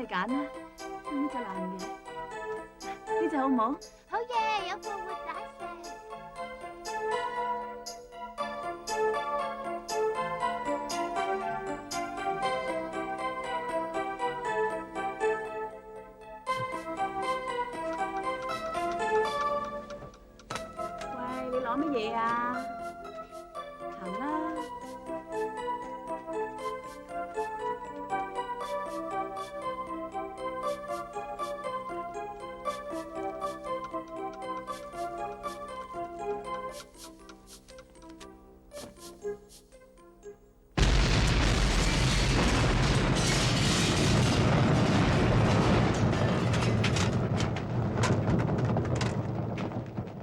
你揀啦，呢隻爛嘅，呢隻好唔好？好嘢，有復活蛋食。喂，你攞乜嘢啊？行啦。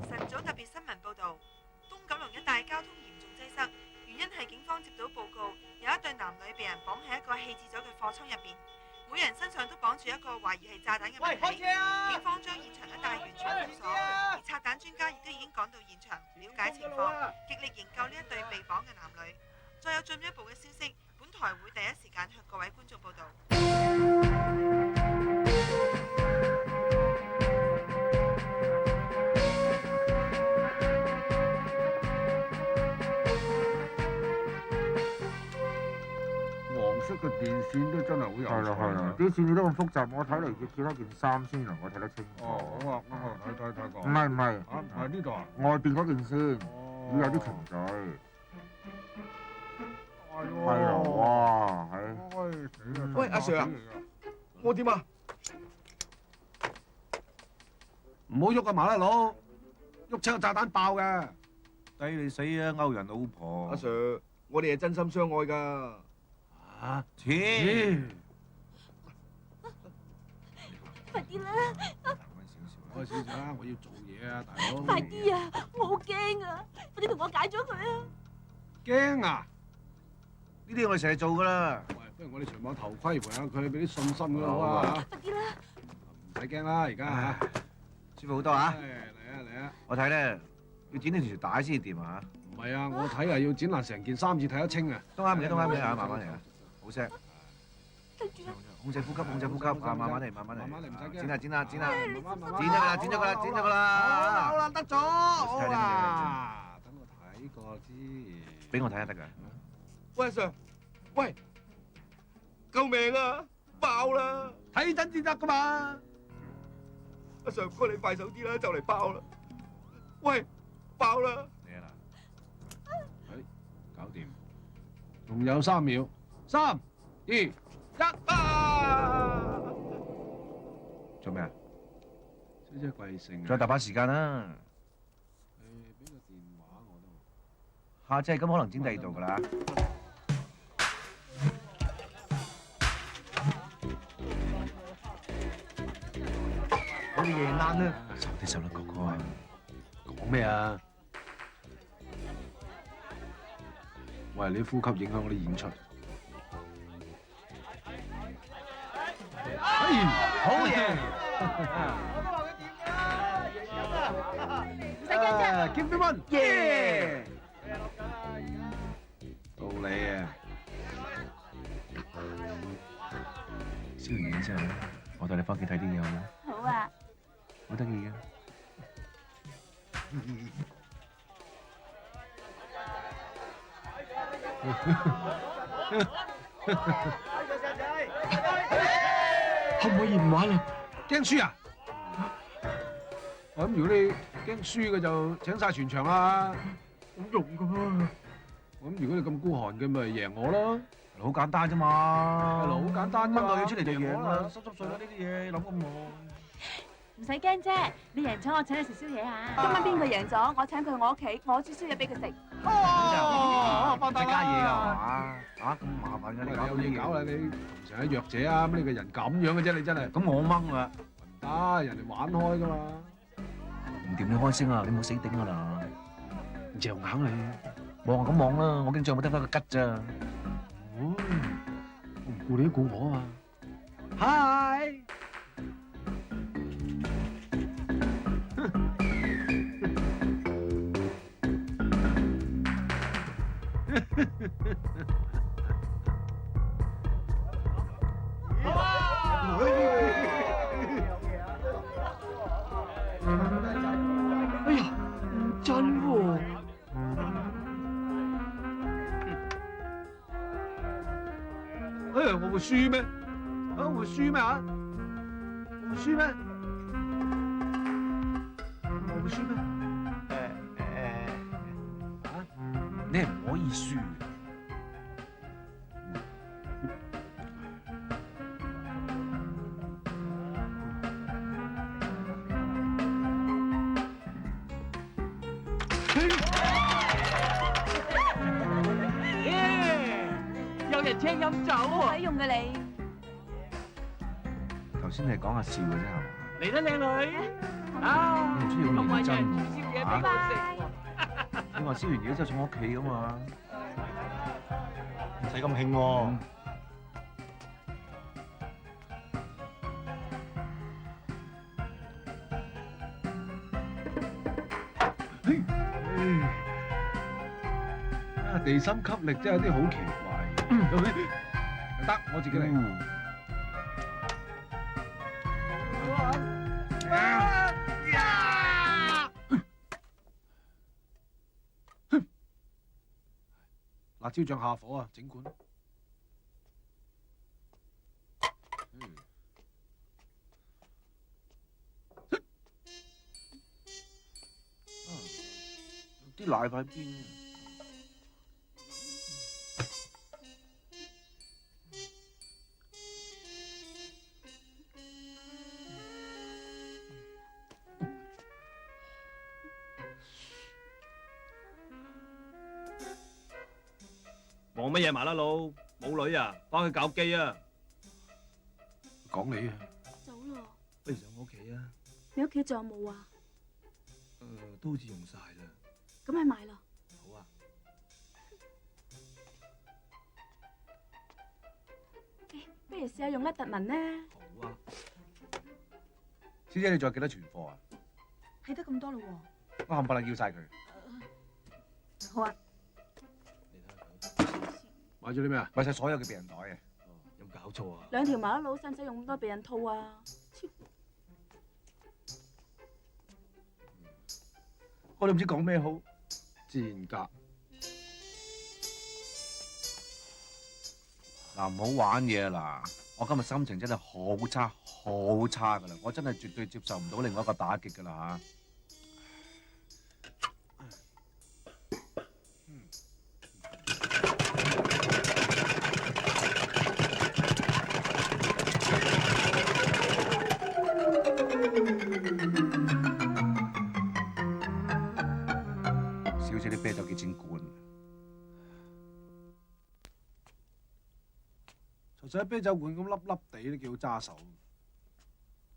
晨早特別新聞報導，東九龍一帶交通嚴重擠塞，原因係警方接到報告，有一對男女被人綁喺一個棄置咗嘅貨倉入邊，每人身上都綁住一個懷疑係炸彈嘅物體。警方將現場一帶完全封鎖，而拆彈專家亦都已經趕到現場了解情況，極力營救呢一對被綁嘅男女。再有進一步嘅消息，本台會第一時間向各位觀眾報導。黃色嘅電線都真係好有趣。係啦，啲線都咁複雜，我睇嚟要揭開件衫先能夠睇得清楚。哦，好啊，睇過。唔係，啊，係呢度啊？外邊嗰件先，要有啲程序。係啊，哇，係。喂，阿 Sir 啊，我點啊？唔好喐啊，麻甩佬，喐親個炸彈爆㗎。抵你死啊，勾人老婆！阿 Sir，我哋係真心相愛㗎。啊，切！快啲啦！開少少啦，我要做嘢啊，大佬。快啲啊！我好驚啊！快啲同我解咗佢啊！驚啊！呢啲我哋成日做噶啦。喂，不如我哋除網頭盔陪下佢，俾啲信心佢好啊！快啲啦！唔使驚啦，而家嚇。舒服好多啊！嚟啊！我睇咧要剪呢條帶先掂啊！唔係啊，我睇啊要剪爛成件衫至睇得清啊！都啱嘅嚇，慢慢嚟啊！好聲，跟住啊！控制呼吸啊！慢慢嚟，慢慢嚟，唔使驚。剪啦，剪咗佢啦！好啦，得咗，好啦。等我睇過先。俾我睇下得㗎。喂 Sir，喂，救命啊！爆啦！睇真先得㗎嘛。阿 Sir，唔該你快手啲啦，就嚟爆啦！喂，爆啦！嚟啊嗱，搞掂，仲有3秒，3、2、1啊！做咩啊？小姐貴姓啊？再大把時間啦。俾個電話我都。下次係咁可能剪第二度㗎啦。我哋夜晏啦，收啲手啦，哥哥。講咩啊？喂，你呼吸影響我啲演出。好嘢！唔使驚啫。Keep it on，耶！到你啊！燒完嘢之後咧，我帶你翻屋企睇啲嘢好唔好？好啊。好得意嘅。可唔可以唔玩啦？驚輸啊！咁如果你驚輸嘅就請晒全場啦。冇用噶噃。咁如果你咁孤寒嘅，咪贏我咯。好簡單啫嘛。好簡單啫嘛。掹個嘢出嚟就贏啦。濕碎啦呢啲嘢，諗咁耐。唔使驚啫，你贏咗我請你食宵夜啊！今晚邊個贏咗，我請佢去我屋企，我煮宵夜俾佢食。哦，唔使加嘢㗎嘛？嚇咁麻煩嘅，你搞有嘢搞啦你，同成係弱者啊！咁你個人咁樣嘅啫，你真係。咁我掹啊！唔得，人哋玩開㗎嘛。唔掂你開聲啊！你冇死頂㗎啦！嚼硬你。望咁望啦，我驚最後冇得翻個吉咋。哦，我唔顧你都顧我啊嘛。Hi。哇！我會輸咩？我會輸咩啊？我會輸咩？我會輸咩？你係唔可以輸嘅。有人請飲酒冇喎！使用嘅你。頭先你係講下笑嘅啫係嘛？嚟啦，靚女！啊，你唔需要咁認真有人煮宵夜俾喎我食喎。你話燒完嘢之後送我屋企噶嘛？唔使咁興喎。地心吸力真係有啲好奇怪嘅。得，我自己嚟。辣椒醬下火啊，整罐。啲奶喺邊？忙乜嘢麻甩佬？冇女啊？翻去搞基啊！講你啊！走咯，不如上我屋企啊！你屋企仲有冇啊？都好似用晒啦。咁咪買咯。好啊。不如試下用甩特文呢？好啊。小姐，你仲有幾多存貨啊？係得咁多咯我冚唪唥要晒佢。喎。好啊。買咗啲咩啊？買晒所有嘅避孕袋啊！有冇搞錯啊？ 2條麻甩佬使唔使用咁多避孕套啊？我都唔知講咩好。賤格。嗱，唔好玩嘢啊！嗱，我今日心情真係好差，好差噶啦！我真係絕對接受唔到另外一個打擊噶啦嚇。小姐啲啤酒幾錢罐？就使啤酒罐咁粒粒地都幾好揸手。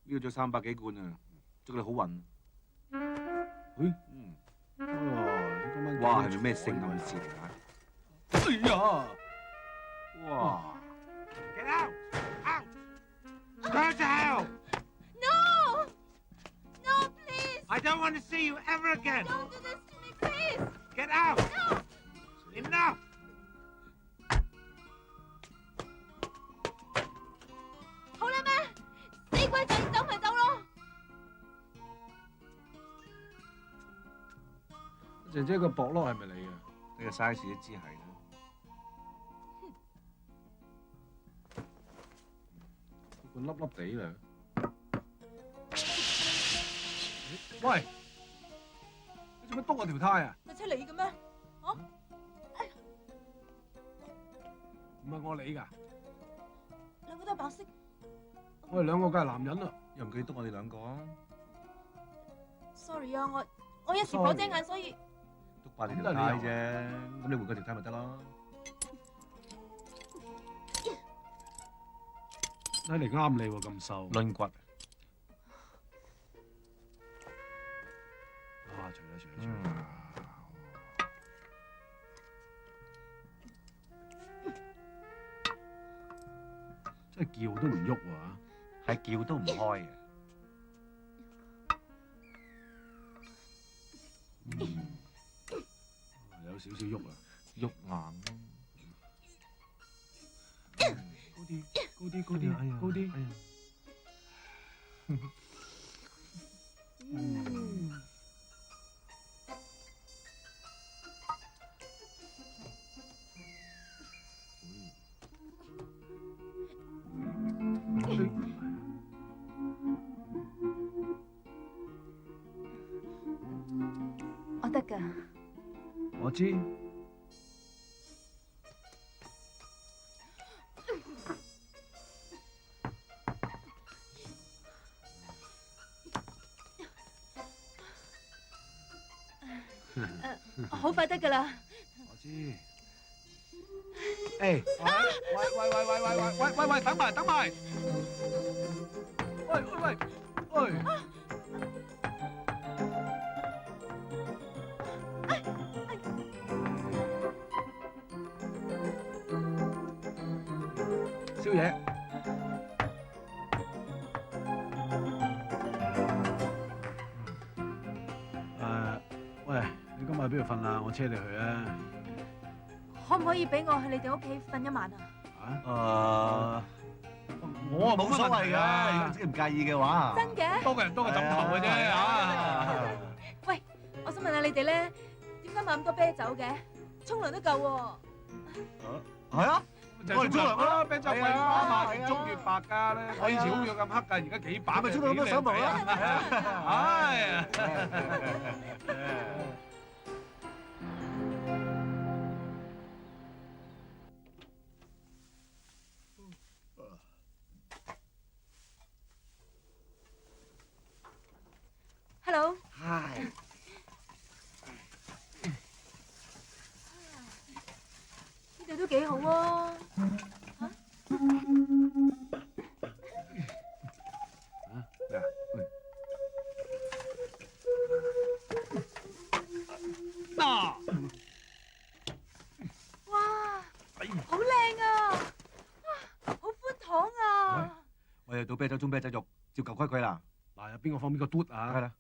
呢度咗300幾罐啊！祝你好運。咦？哇！你今晚哇，係咪咩性暗示嚟㗎？哎呀！哇！ Get out! Out! Go to hell! No! No, please! I don't want to see you ever again! Don't do this to me, please! Get out! No! Enough! 好啦咩？死鬼仔走咪走咯！姐姐個薄褸係咪你啊？呢個 size 都知係啦。罐粒粒地啦。喂，你做咩篤我條呔啊？架車你嘅咩？唔係我理㗎，兩個都係白色。我哋兩個梗係男人啦。又唔記得我哋兩個啊？ Sorry 啊，我一時火遮眼，所以篤爆你條呔啫，咁你換個條呔咪得咯。睇嚟啱你喎，咁瘦。論骨。除啦。真係叫都唔喐喎。係叫都唔開嘅。有少少喐啊，喐硬咯。高啲，高啲，高啲，高啲。知。好快得㗎啦。我知。誒，喂，等埋。喂。宵夜。喂，你今日邊度瞓啊？我車你去啊。可唔可以俾我去你哋屋企瞓一晚啊？我冇所謂㗎，如果自己唔介意嘅話。真嘅？多個人多個枕頭嘅啫嚇。喂，我想問下你哋咧，點解買咁多啤酒嘅？沖涼都夠喎。係啊，就係沖涼啦，啤酒貴嘛，越沖越白㗎咧。我以前好似咁黑㗎，而家幾白。咪沖到咁多手毛啦。唉。Hello。係。呢度都幾好喎。咩啊？嗱。哇！好靚啊！哇！好寬敞啊！我又到啤酒盅啤酒肉，照舊規矩啦。嗱，邊個放邊個嘟啊？係啦。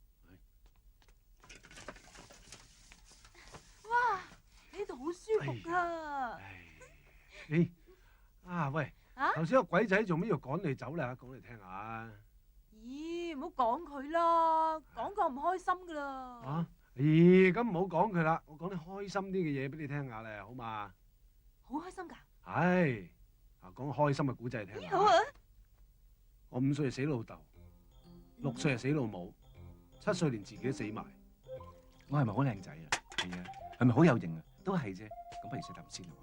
哇！呢度好舒服啊！你喂，頭先個鬼仔做咩要趕你走咧？講嚟聽下。咦，唔好講佢啦，講個唔開心噶啦。咦，咁唔好講佢啦，我講啲開心啲嘅嘢俾你聽下咧，好嘛？好開心㗎。係，講開心嘅古仔嚟聽下。好啊。我5歲就死老豆，6歲就死老母，7歲連自己都死埋。我係咪好靚仔啊？係啊，係咪好有型啊？都係啫。咁不如食啖先啦喎。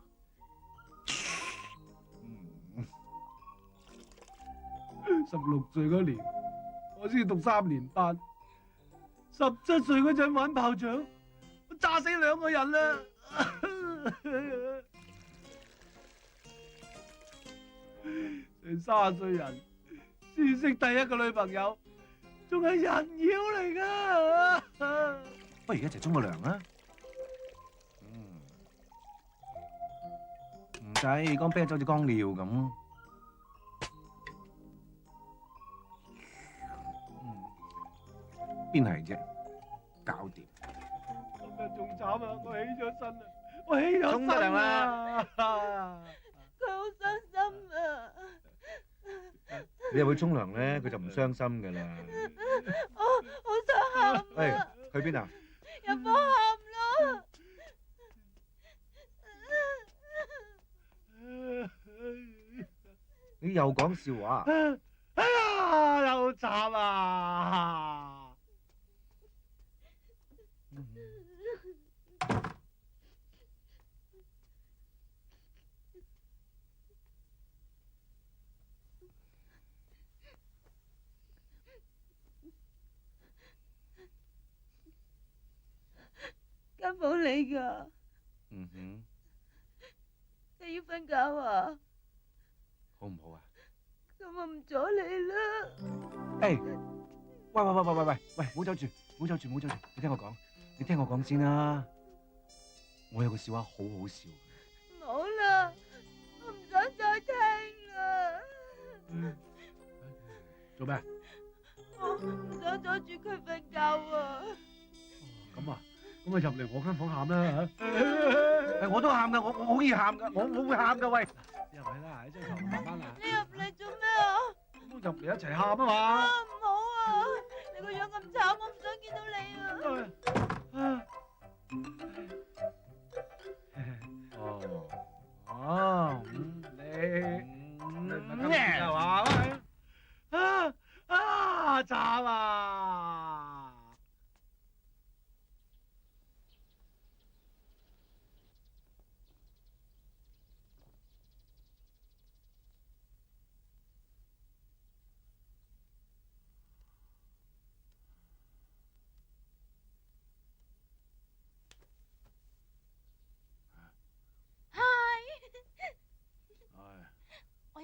16歲嗰年，我先讀3年班。17歲嗰陣玩炮仗，我炸死2個人啦。成30歲人先識第一個女朋友，仲係人妖嚟㗎。不如一齊沖個涼啦。唔使，缸啤酒好似缸尿咁。邊係啫？搞掂。今日仲慘啊！我起咗身啦，我起咗身啦。佢好傷心啊！你入去沖涼咧，佢就唔傷心噶啦。我好想喊喂，啊！去邊啊？入房喊啦！你又講笑話？哎呀，又慘啊！間房你㗎？你要瞓覺啊？好唔好啊？咁我唔阻你啦。喂，唔好走住，你聽我講先啦。我有個笑話好好笑。唔好啦，我唔想再聽啦。做咩？我唔想阻住佢瞓覺啊。咁啊入嚟我間房喊啦嚇！我都喊噶，我好易喊噶，我會喊噶。喂，入嚟啦，喺張床慢慢啦。你入嚟做咩啊？咁入嚟一齊喊啊嘛！唔好啊！你個樣咁慘，我唔想見到你啊！你咩話？慘啊！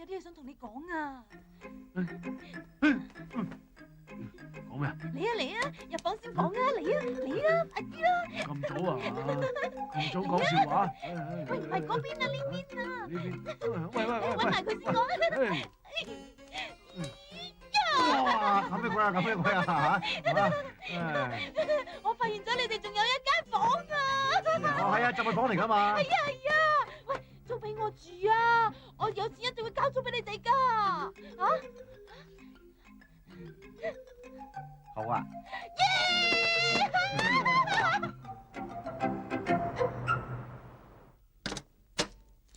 啲嘢想同你講啊！講咩啊？嚟啊嚟啊，入房先講啊！嚟啊嚟啊，快啲啦！咁早啊？咁早講笑話？喂，唔係嗰邊啊，呢邊啊！呢邊？喂，揾埋佢先講啊！哇！咁咩鬼啊？咁咩鬼啊？嚇！我發現咗你哋仲有一間房啊！係啊，就係房嚟㗎嘛。係啊！喂，租俾我住啊！我有錢一定會交租俾你哋㗎！嚇！好啊。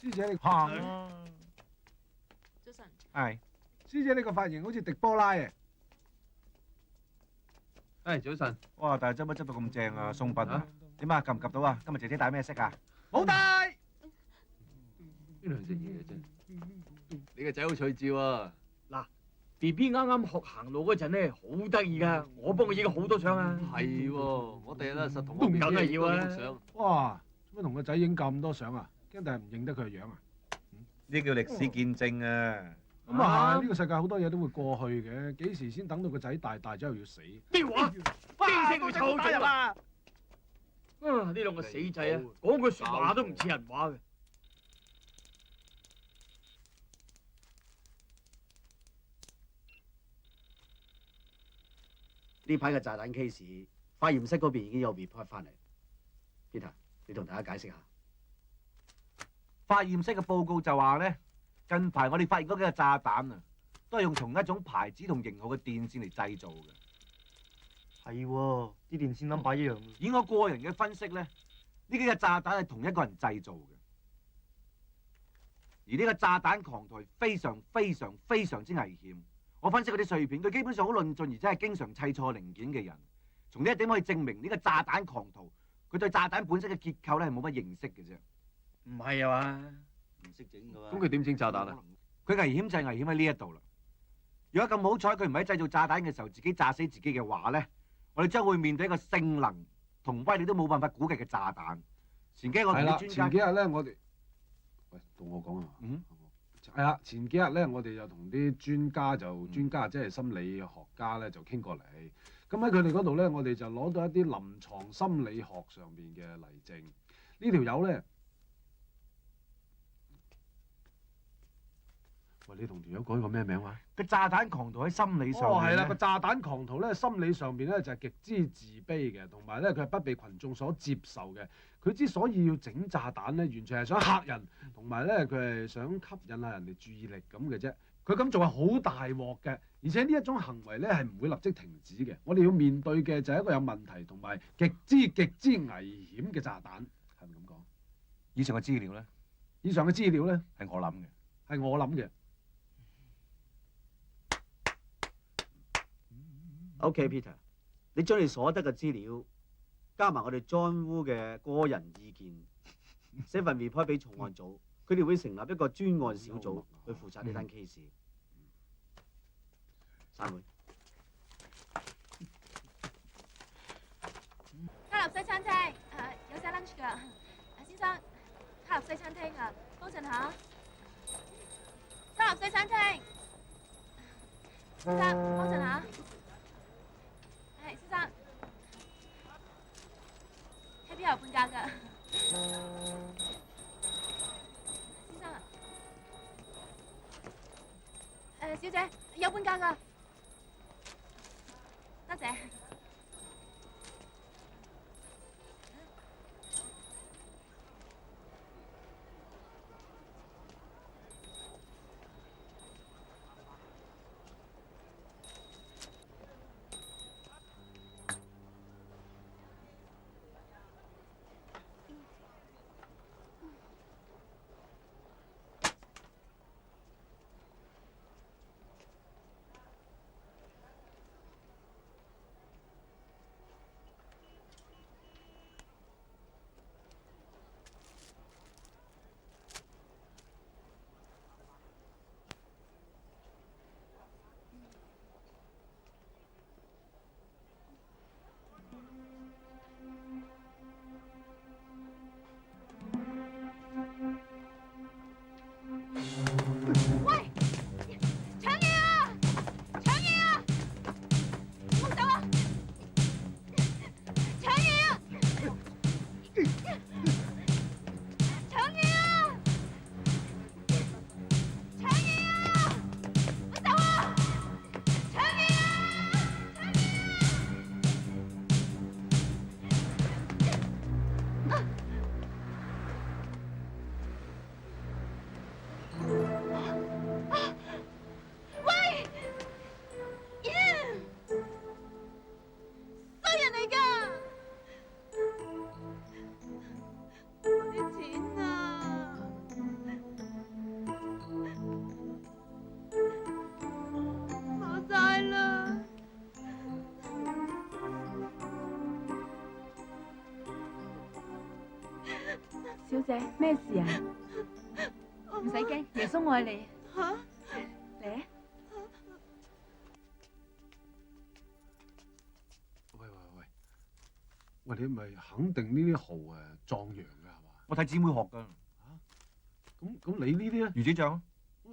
師姐你行早晨。係。師姐你個髮型好似迪波拉啊！早晨。哇！但係執乜執到咁正啊？送殯啊？點啊？及唔及到啊？今日姐姐戴咩色啊？好大！邊兩隻嘢啫？你個仔好趣致喎。嗱，B B 啱啱學行路嗰陣咧，好得意噶，我幫佢影咗好多相啊。係喎，我第日咧實同我 B B 梗係要啊相。哇！做乜同個仔影咁多相啊？驚第日唔認得佢個樣啊？呢叫歷史見證啊！咁啊係，呢個世界好多嘢都會過去嘅，幾時先等到個仔大咗又要死？咩話？驚死佢臭咗啊！呢兩個死仔啊，講句説話都唔似人話嘅。呢排嘅炸彈 case，化驗室嗰邊已經有 report 翻嚟。Peter，你同大家解釋下。化驗室嘅報告就話咧，近排我哋發現嗰幾個炸彈啊，都係用同一種牌子同型號嘅電線嚟製造嘅。係喎，啲電線 number 一樣。以我個人嘅分析咧，呢幾個炸彈係同一個人製造嘅。而呢個炸彈狂徒係非常之危險。我分析嗰啲碎片，佢基本上好論盡，而且係經常砌錯零件嘅人。從呢一點可以證明呢個炸彈狂徒，佢對炸彈本身嘅結構咧係冇乜認識嘅啫。唔係啊嘛，唔識整㗎喎。咁佢點整炸彈啊？佢危險就係危險喺呢一度啦。如果咁好彩，佢唔喺製造炸彈嘅時候自己炸死自己嘅話咧，我哋將會面對一個性能同威力都冇辦法估計嘅炸彈。前幾日我同啲專家，前幾日咧我哋，喂，到我講啊。係啦，前幾日咧，我哋就同啲專家即係心理學家咧，就傾過嚟。咁喺佢哋嗰度咧，我哋就攞到一啲臨床心理學上邊嘅例證。呢條友咧，喂，你同條友講個咩名話？個炸彈狂徒喺心理上係啦，個炸彈狂徒咧，心理上邊咧就係極之自卑嘅，同埋咧佢係不被群眾所接受嘅。佢之所以要整炸彈咧，完全係想嚇人，同埋咧佢係想吸引下人哋注意力咁嘅啫。佢咁做係好大鑊嘅，而且呢一種行為咧係唔會立即停止嘅。我哋要面對嘅就係一個有問題同埋極之危險嘅炸彈，係咪咁講？以上嘅資料咧，以上嘅資料咧係我諗嘅，係我諗嘅。OK，Peter，你將你所得嘅資料加埋我哋 John Woo 嘅個人意見，寫份 report 俾重案組，佢哋會成立一個專案小組去負責呢單 case。散會。卡納西餐廳，有晒 lunch 㗎。先生，卡納西餐廳啊，幫襯下。卡納西餐廳，先生幫襯下。係先生。喺邊有半價㗎？先生啊，小姐有半價㗎，多謝。姐，咩事啊？唔使驚，耶穌愛你。嚇！嚟啊！喂，你咪肯定呢啲蠔誒壯陽㗎係嘛？我睇姊妹學㗎。咁你呢啲咧？魚子醬，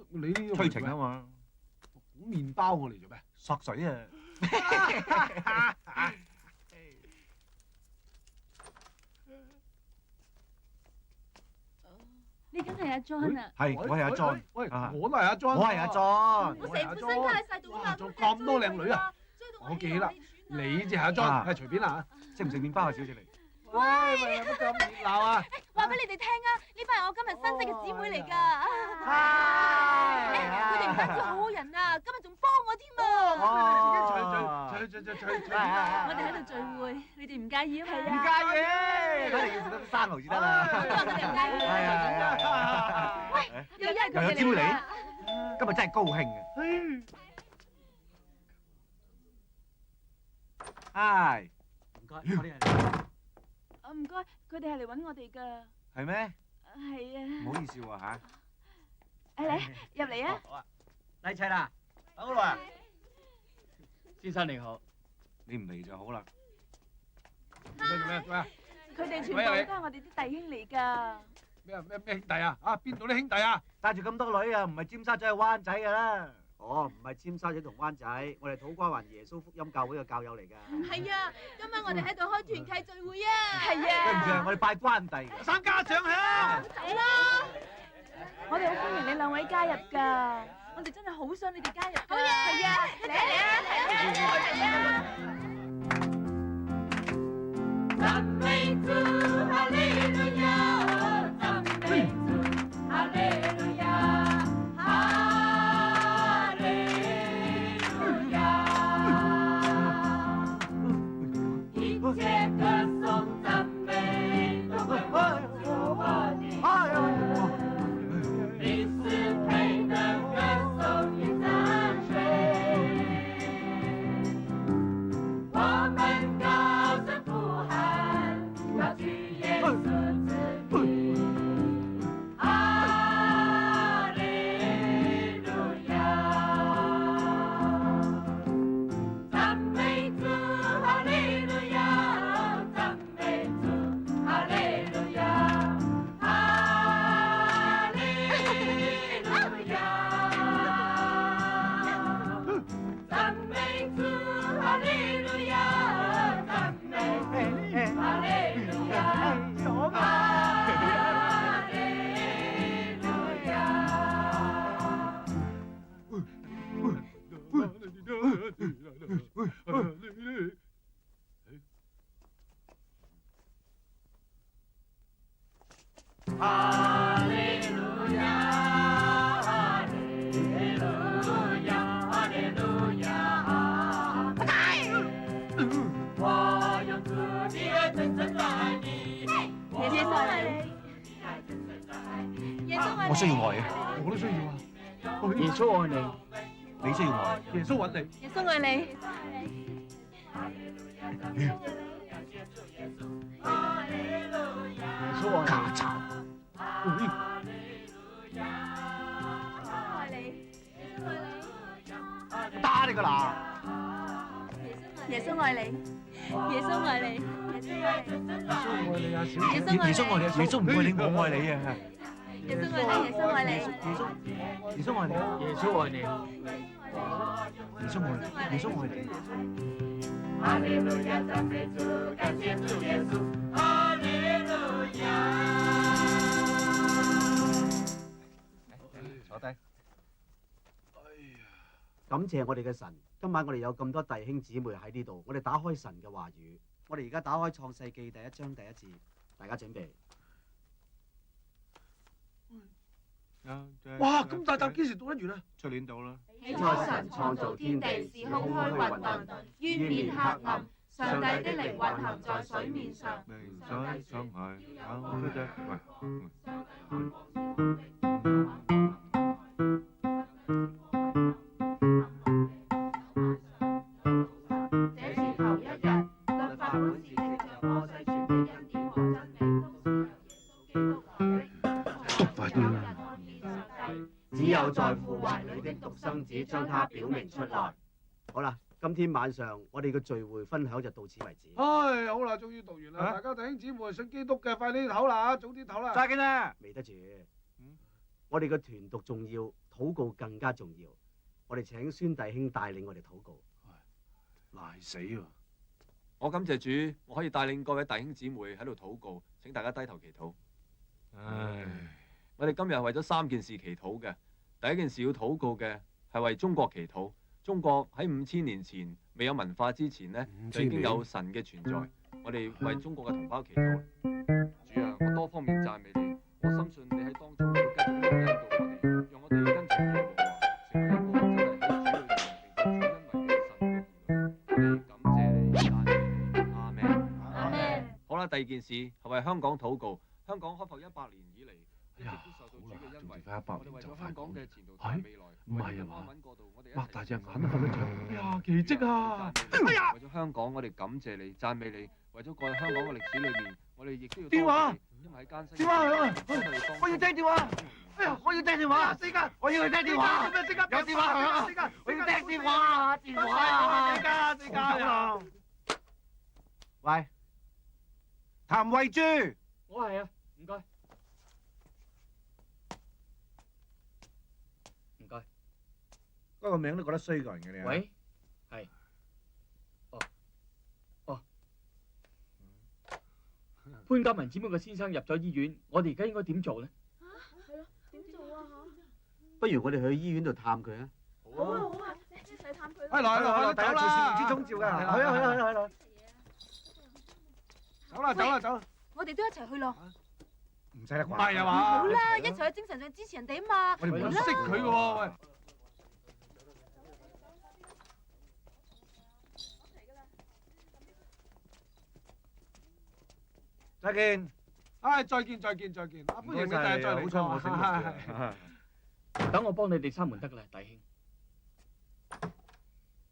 你呢啲催情啊嘛。咁麵包我嚟做咩？索水啊！你梗係阿 John 啊？係，我係阿 John。喂，啊我都係阿 John。我係阿 John。我成副身家喺晒度啊嘛，仲咁多靚女啊！我記啦，你隻阿 John 啊係隨便啦食唔食麵包啊，小姐你？嚇。喂，有乜咁熱鬧啊？話俾你哋聽啊，呢班係我今日新識嘅姊妹嚟㗎。佢哋唔單止好好人啊，今日仲幫我添啊！我哋喺度聚會，你哋唔介意啊？係唔介意，睇嚟要食得生蠔至得啦。我話佢哋唔介意啊！喂，又因為佢哋又有姊妹嚟嚟，今日真係高興啊！嗨，唔該，我哋係唔該，佢哋係嚟揾我哋㗎。係咩？係啊。唔好意思喎嚇。嚟入嚟啊！好啊，嚟齊啦，好啦。先生你好，你唔嚟就好啦。做咩？佢哋全部都係我哋啲弟兄嚟㗎。咩兄弟啊？啊，邊度啲兄弟啊？帶住咁多女啊，唔係尖沙咀係灣仔㗎啦。哦，唔係尖沙咀同灣仔，我哋土瓜灣耶穌福音教會嘅教友嚟㗎。係啊，今晚我哋喺度開團契聚會啊！係對唔住啊，我哋拜關帝嘅。三家長響。走啦！我哋好歡迎你兩位加入㗎，我哋真係好想你哋加入㗎。好嘢！係啊，嚟啊！嚟啊！讚美主，哈利路亞！讚美主，哈利路亞！哈利路亞！一切歌頌讚美都歸我主我的神。你是配得歌頌與讚美，我們高聲呼喊，高舉耶穌之名，哈利路亞，讚美主，哈利路亞，讚美主，哈利路亞，哈利路亞，讚美主，哈利路亞，讚美主，哈利路亞，哈利路亞，哈利路亞，哈利路亞，哈利路亞，我用主的愛真正的愛你，耶穌愛你，耶穌愛你，我需要愛啊！我都需要啊！耶穌愛你，你需要愛。耶穌揾你。耶穌愛你。耶穌愛家產。打你個嗱！耶穌愛你，耶穌愛你，耶穌愛你，愛你啊，小姐。耶穌愛你，耶穌愛你，耶穌唔愛你，我愛你啊！耶穌愛你，耶穌愛你，耶穌愛你，耶穌愛你，耶穌愛你，耶穌愛你。哈利路亞，讚美主，感謝主耶穌，哈利路亞。坐低。感謝我哋嘅神，今晚我哋有咁多弟兄姊妹喺呢度，我哋打開神嘅話語，我哋而家打開創世記第1章第1節，大家準備。哇！咁大集幾時讀得完啊？出年到啦。起初神創造天地，是空虛混沌，淵面黑暗，上帝的靈運行在水面上。這是頭一日，律法本是藉着摩西傳的恩典和真理，都是由耶穌基督來。有在父懷裏的獨生子，將他表明出來。好啦，今天晚上我哋嘅聚會分享就到此為止。唉，好啦，終於讀完啦！大家弟兄姊妹信基督嘅，快啲唞啦，早啲唞啦！再見啦！未得住，我哋嘅團讀重要，禱告更加重要。我哋請孫弟兄帶領我哋禱告。賴死喎！我感謝主，我可以帶領各位弟兄姊妹喺度禱告，請大家低頭祈禱。唉，我哋今日係為咗3件事祈禱嘅。第一件事要禱告嘅係為中國祈禱。中國喺5000年前未有文化之前呢，就已經有神嘅存在。我哋為中國嘅同胞祈禱。主啊，我多方面讚美你，我深信你喺當中會繼續引導我哋，讓我哋跟隨耶和華，成為一個真係喺主裏面被主恩惠嘅神嘅兒女。我哋感謝你，讚美你，阿們。阿們。好啦，第二件事係為香港禱告。香港開埠100年以嚟，一直都受到主嘅恩惠。我哋為咗香港嘅前途同未來，唔係啊嘛？我哋擘大隻眼都瞓得着。哎呀，奇蹟啊！哎呀！為咗香港，我哋感謝你，讚美你。為咗過去香港嘅歷史裏面，我哋亦都要電話，因為喺艱辛。電話響！我要聽電話！哎呀，我要聽電話！四家，我要去聽電話！有電話響啊！我要聽電話！電話！四家！喂，譚慧珠，我係啊，唔該。唔該。嗰個名都覺得衰過人嘅你。喂，係。哦。潘家文姊妹嘅先生入咗醫院，我哋而家應該點做咧？係咯，點做啊？不如我哋去醫院度探佢啊！好啊好啊，一齊探佢啦。係來，大家隨時明珠通照㗎。係啊！走啦！我哋都一齊去咯。唔使啦，唔係啊嘛？好啦，一齊去精神上支持人哋啊嘛。我哋唔識佢嘅喎，喂。再見。唉，再見！歡迎你第日再嚟。好彩我醒目。等我幫你哋閂門得㗎啦，弟兄。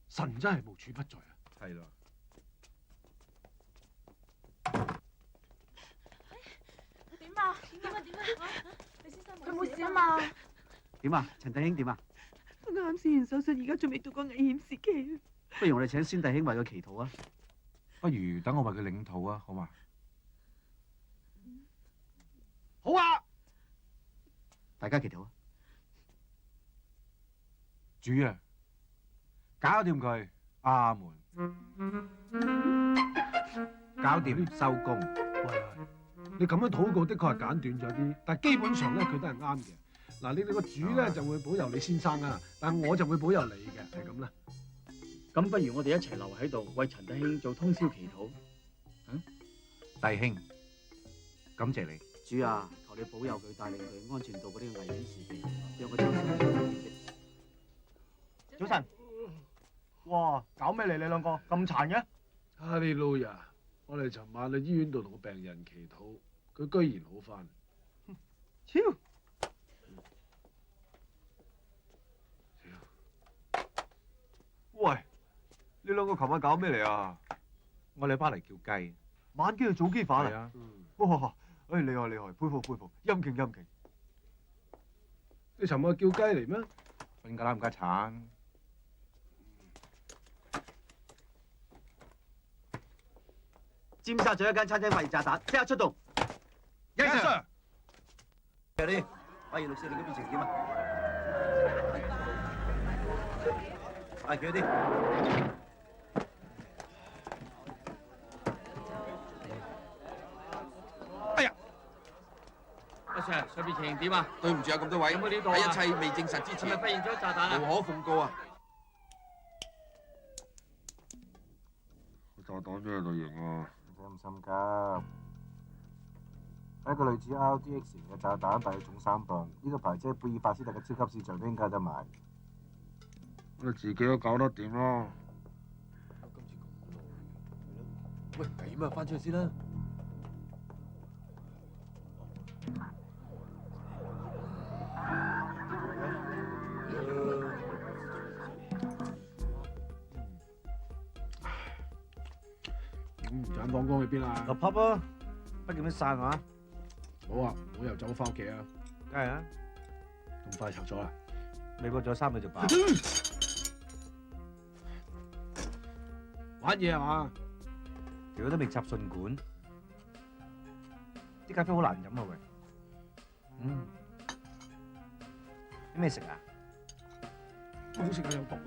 神真係無處不在啊！係咯。點啊？李先生佢冇事啊嘛？點啊？陳弟兄點啊？我啱試完手術，而家仲未度過危險時期。不如我哋請孫弟兄為佢祈禱啊！不如等我為佢領禱啊，好嘛？好啊！大家祈禱啊！主啊，搞掂佢，阿門。搞掂收工。喂，你咁樣禱告的確係簡短咗啲，但係基本上咧佢都係啱嘅。嗱，你哋個主咧就會保佑你先生啊，但係我就會保佑你嘅，係咁啦。咁不如我哋一齊留喺度，為陳弟兄做通宵祈禱。弟兄，感謝你。主啊，求你保佑佢，帶領佢安全度過呢個危險時期，讓佢周身健健。早晨。哇，搞咩嚟你兩個咁殘嘅？哈利路亞！我哋尋晚去醫院度同個病人祈禱，佢居然好返。超！喂，你兩個琴晚搞咩嚟啊？我哋巴嚟叫雞。晚機去早機反啊！哇！哎，厲害，佩服，陰勁。你尋日叫雞嚟咩？瞓覺啦，唔家產。尖沙咀一間餐廳發現炸彈，即刻出動。Yes sir。有啲，發現6四零嗰邊情點啊？係佢啲。哎呀！阿 Sir，上邊情形點啊？對唔住啊，咁多位，有冇呢度啊？喺一切未證實之前，係咪發現咗炸彈啊？無可奉告啊！炸彈咩類型啊？唔使咁心急，係一個類似 RDX 型嘅炸彈，大約重3磅。呢個牌子係貝爾法斯特嘅超級市場都應該有得買。我自己都搞得掂啦。喂，危險啊！翻出去先啦。盞放光去邊啊？立 pub 啊，不見得散係嘛？好啊，我又走翻屋企啊。梗係啊。咁快拆咗啦？未過咗3個就爆。玩嘢係嘛？條友都未插信管，啲咖啡好難飲啊喂。啲咩食啊？好食啊，有毒啊！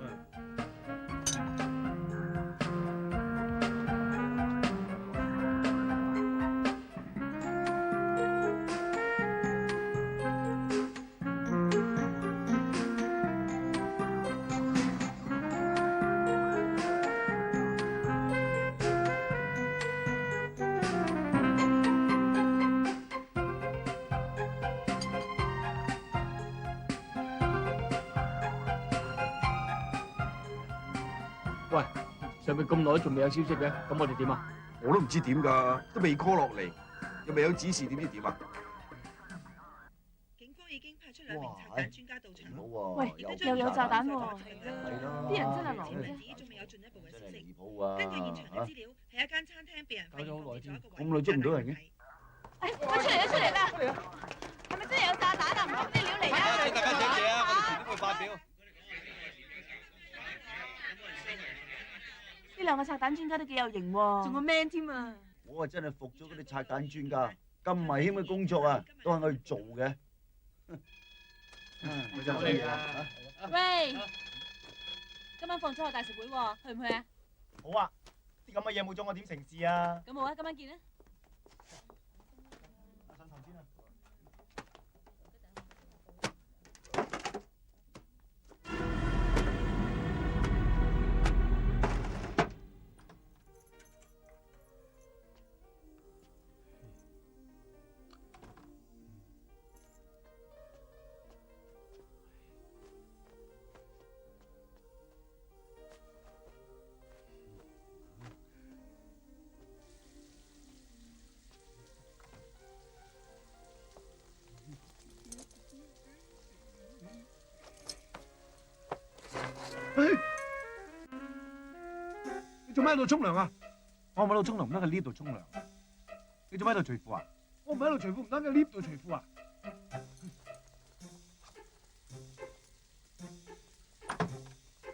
喂，上面咁耐仲未有消息嘅，咁我哋點啊？我都唔知點㗎，都未 call 落嚟，又未有指示，點知點啊？警方已經派出2名拆彈專家到場。喂，又有炸彈喎！啲人真係狼啫。仲未有進一步嘅消息。離譜啊！根據現場嘅資料，喺一間餐廳被人發現放置咗一個咁耐捉唔到人嘅？喂，出嚟啦！係咪真係有炸彈啊？唔好咩料嚟啊！大家請謝啊！我哋遲啲會發表。呢2個拆彈專家都幾有型喎，仲有 man 添啊！我真係服咗嗰啲拆彈專家，咁危險嘅工作啊，都係我去做嘅。喂，今晚放中學大食會喎，去唔去啊？好啊！啲咁嘅嘢冇咗我點成事啊？咁好啊，今晚見啦。上堂先啊！你做咩喺度沖涼啊？我唔喺度沖涼，唔得喺 lift 度沖涼。你做咩喺度除褲啊？我唔喺度除褲，唔得喺 lift 度除褲啊！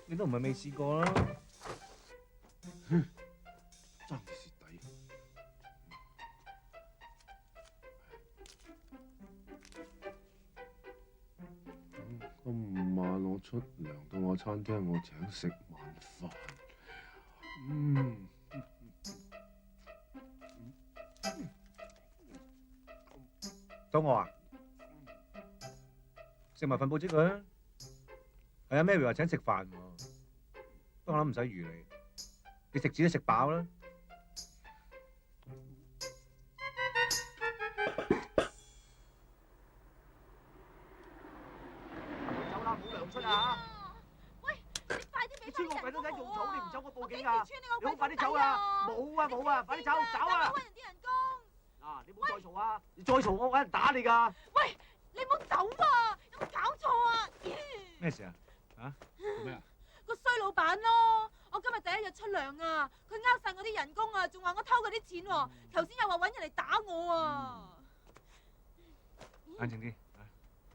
你都唔係未試過啦。真係蝕底。今晚我出糧到我餐廳，我請食晚飯。肚餓啊？食埋份報紙佢啊！係啊，Mary 話請食飯喎，不過我諗唔使預你，你食紙都食飽啦。走啦，冇糧出啊！喂，你快啲俾你穿我鬼都仔用草，你唔走我報警啊！㗎！你好快啲走啊！冇啊冇啊，快啲走走啊！搵人啲人工。嗱，你唔好再嘈啊！你再嘈我揾人打你㗎！喂，你唔好走啊！有冇搞錯啊？咩事啊？啊？做咩啊？個衰老闆咯！我今日第一日出糧啊，佢呃晒我啲人工啊，仲話我偷佢啲錢喎。頭先又話揾人嚟打我啊！冷靜啲，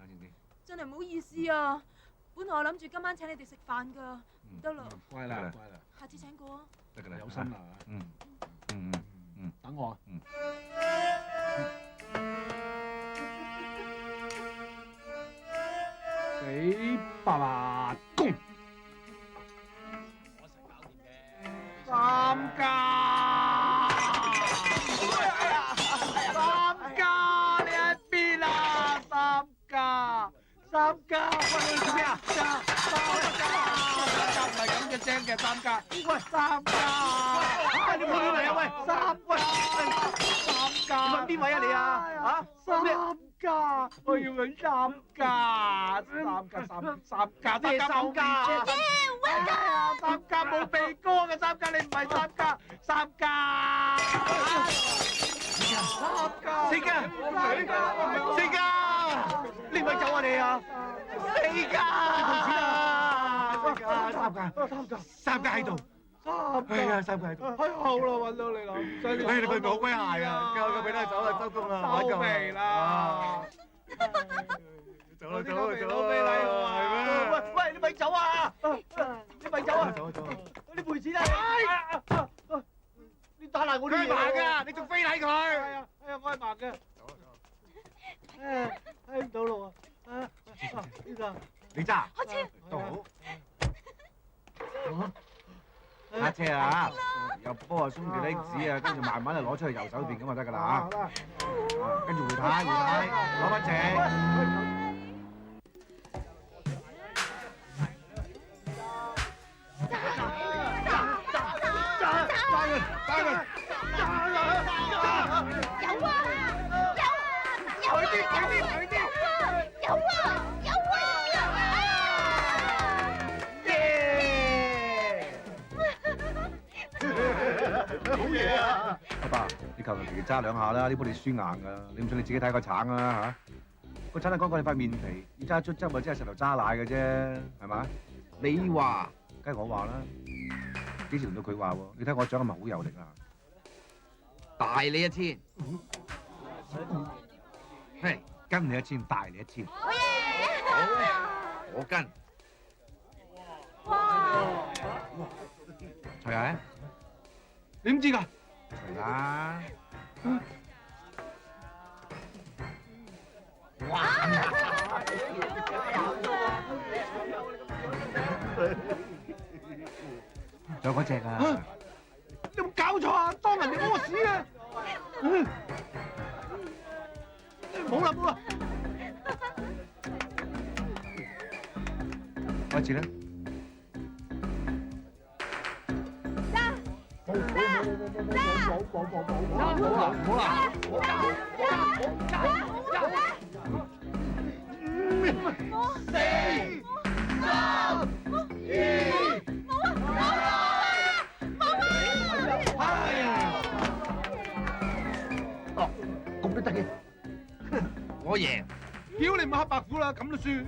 冷靜啲。真係唔好意思啊！本來我諗住今晚請你哋食飯㗎，唔得啦。乖啦，乖啦。下次請過啊！得㗎啦，有心啦。等我啊。俾8公。3家，你喺邊啊？3家，喂，你做咩啊？3家唔係咁嘅聲嘅，3家，喂，3家，喂，你冇料嚟啊？喂，3家，你問邊位啊你啊？啊？3家，我要揾3家，3家，咩3家？3家冇鼻哥嘅3家，你唔係3家，3家，4家，你唔係走啊你啊？4家，3家喺度，3家喺度，太好啦，揾到你啦，唔使你佢咪好鬼鞋啊，夠俾得走啦，收工啦，收皮啦。走走攞俾你喎。喂，你咪走啊！你咪走啊！你賠錢啊！你打爛我啲嘢。佢盲㗎，你仲非禮佢？係啊，我係盲嘅。睇唔到路啊！呢個你揸。開車。都好。下車啊！有波啊，鬆條拎紙啊，跟住慢慢就攞出去右手邊咁就得㗎啦嚇。跟住回睇，攞翻正。好嘢啊！阿爸，你求求其其揸兩下啦，呢煲你輸硬㗎，你唔信你自己睇個橙啦嚇。個橙係講過你塊面皮，要揸出汁啊，即係石頭揸奶嘅啫，係嘛？你話，梗係我話啦。幾時輪到佢話喎？你睇我掌係咪好有力啊？大你1000，係跟你1000，大你1000。好，我跟。除下。你點知㗎？除啦！哇！仲有嗰隻啊！你有冇搞錯啊？當人哋屙屎啊！冇啦冇啦！開始啦！冇啦！咁都得嘅，我贏。屌你唔係黑白虎啦，咁都輸。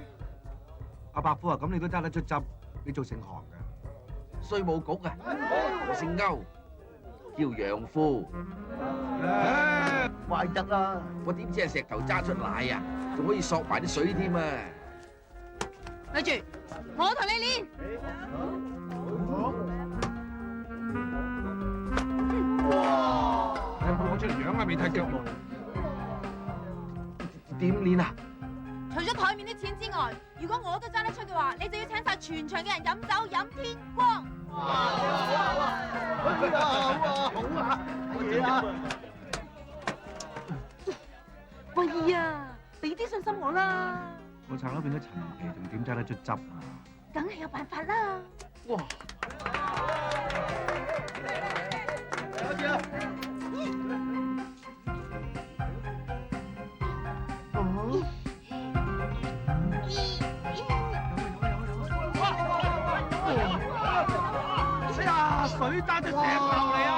阿白虎啊，咁你都揸得出汁，你做姓韓㗎？稅務局啊，我姓歐。叫楊夫，怪得啦！我點知係石頭揸出奶啊？仲可以索埋啲水添啊！咪住，我同你練。哇！你攞出嚟樣啊，未睇腳喎。點練啊？除咗台面啲錢之外，如果我都揸得出嘅話，你就要請晒全場嘅人飲酒飲天光。好啊！喂呀，俾啲信心我啦！我撐咗變咗陳皮，仲點揸得出汁啊？梗係有辦法啦！哇！開始啦！水擔咗石頭嚟啊！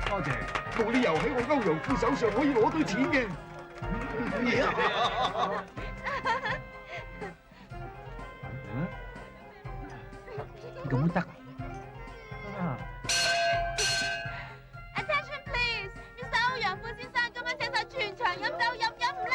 多謝，冇理由喺我歐陽富手上可以攞到錢嘅。咁都得啊！Attention please，Mr. 歐陽富先生今晚請晒全場飲酒飲唔溜。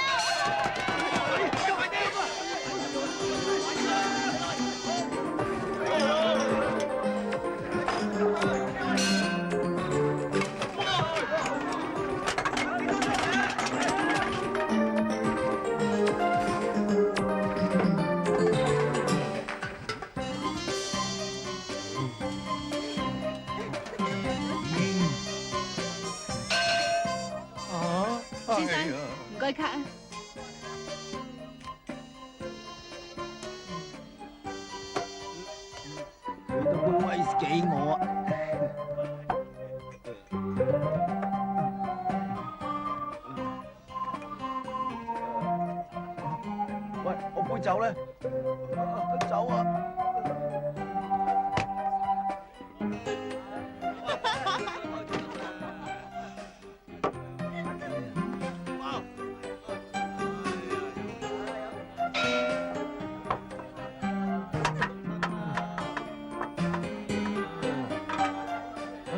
先生，唔該卡啊！你都冇威士忌我啊！喂，我杯酒咧，酒啊！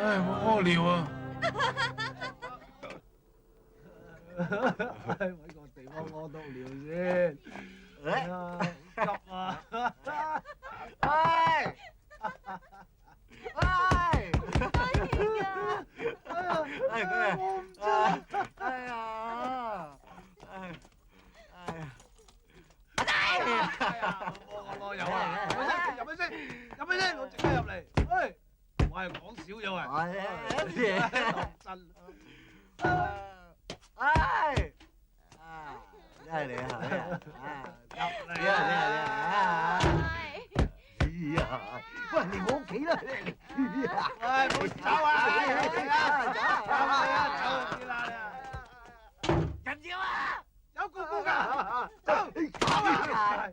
唉，我屙尿啊！揾個地方屙到尿先。急啊！喂！喂！哎佢我唔知。哎呀！我有啊！入去先，我即刻入嚟。喂，我係講少咗啊！真。唉！真係你啊！入嚟啊！哎呀！喂，嚟我屋企啦！喂，冇走啊！走啦！人妖啊！有姑姑㗎，走啊！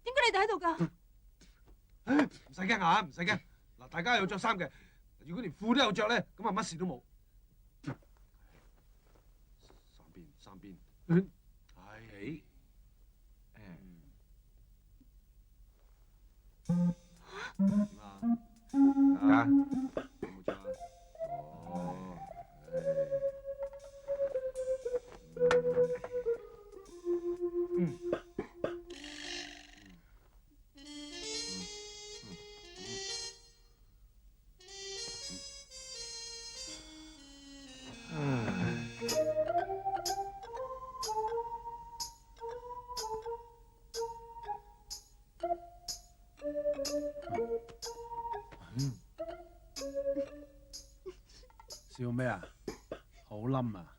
點解你哋喺度㗎？唔使驚啊，唔使驚。嗱，大家有着衫嘅，如果連褲都有着咧，咁啊乜事都冇。三邊。係。點啊？有冇着啊？哦。笑咩啊？好冧啊！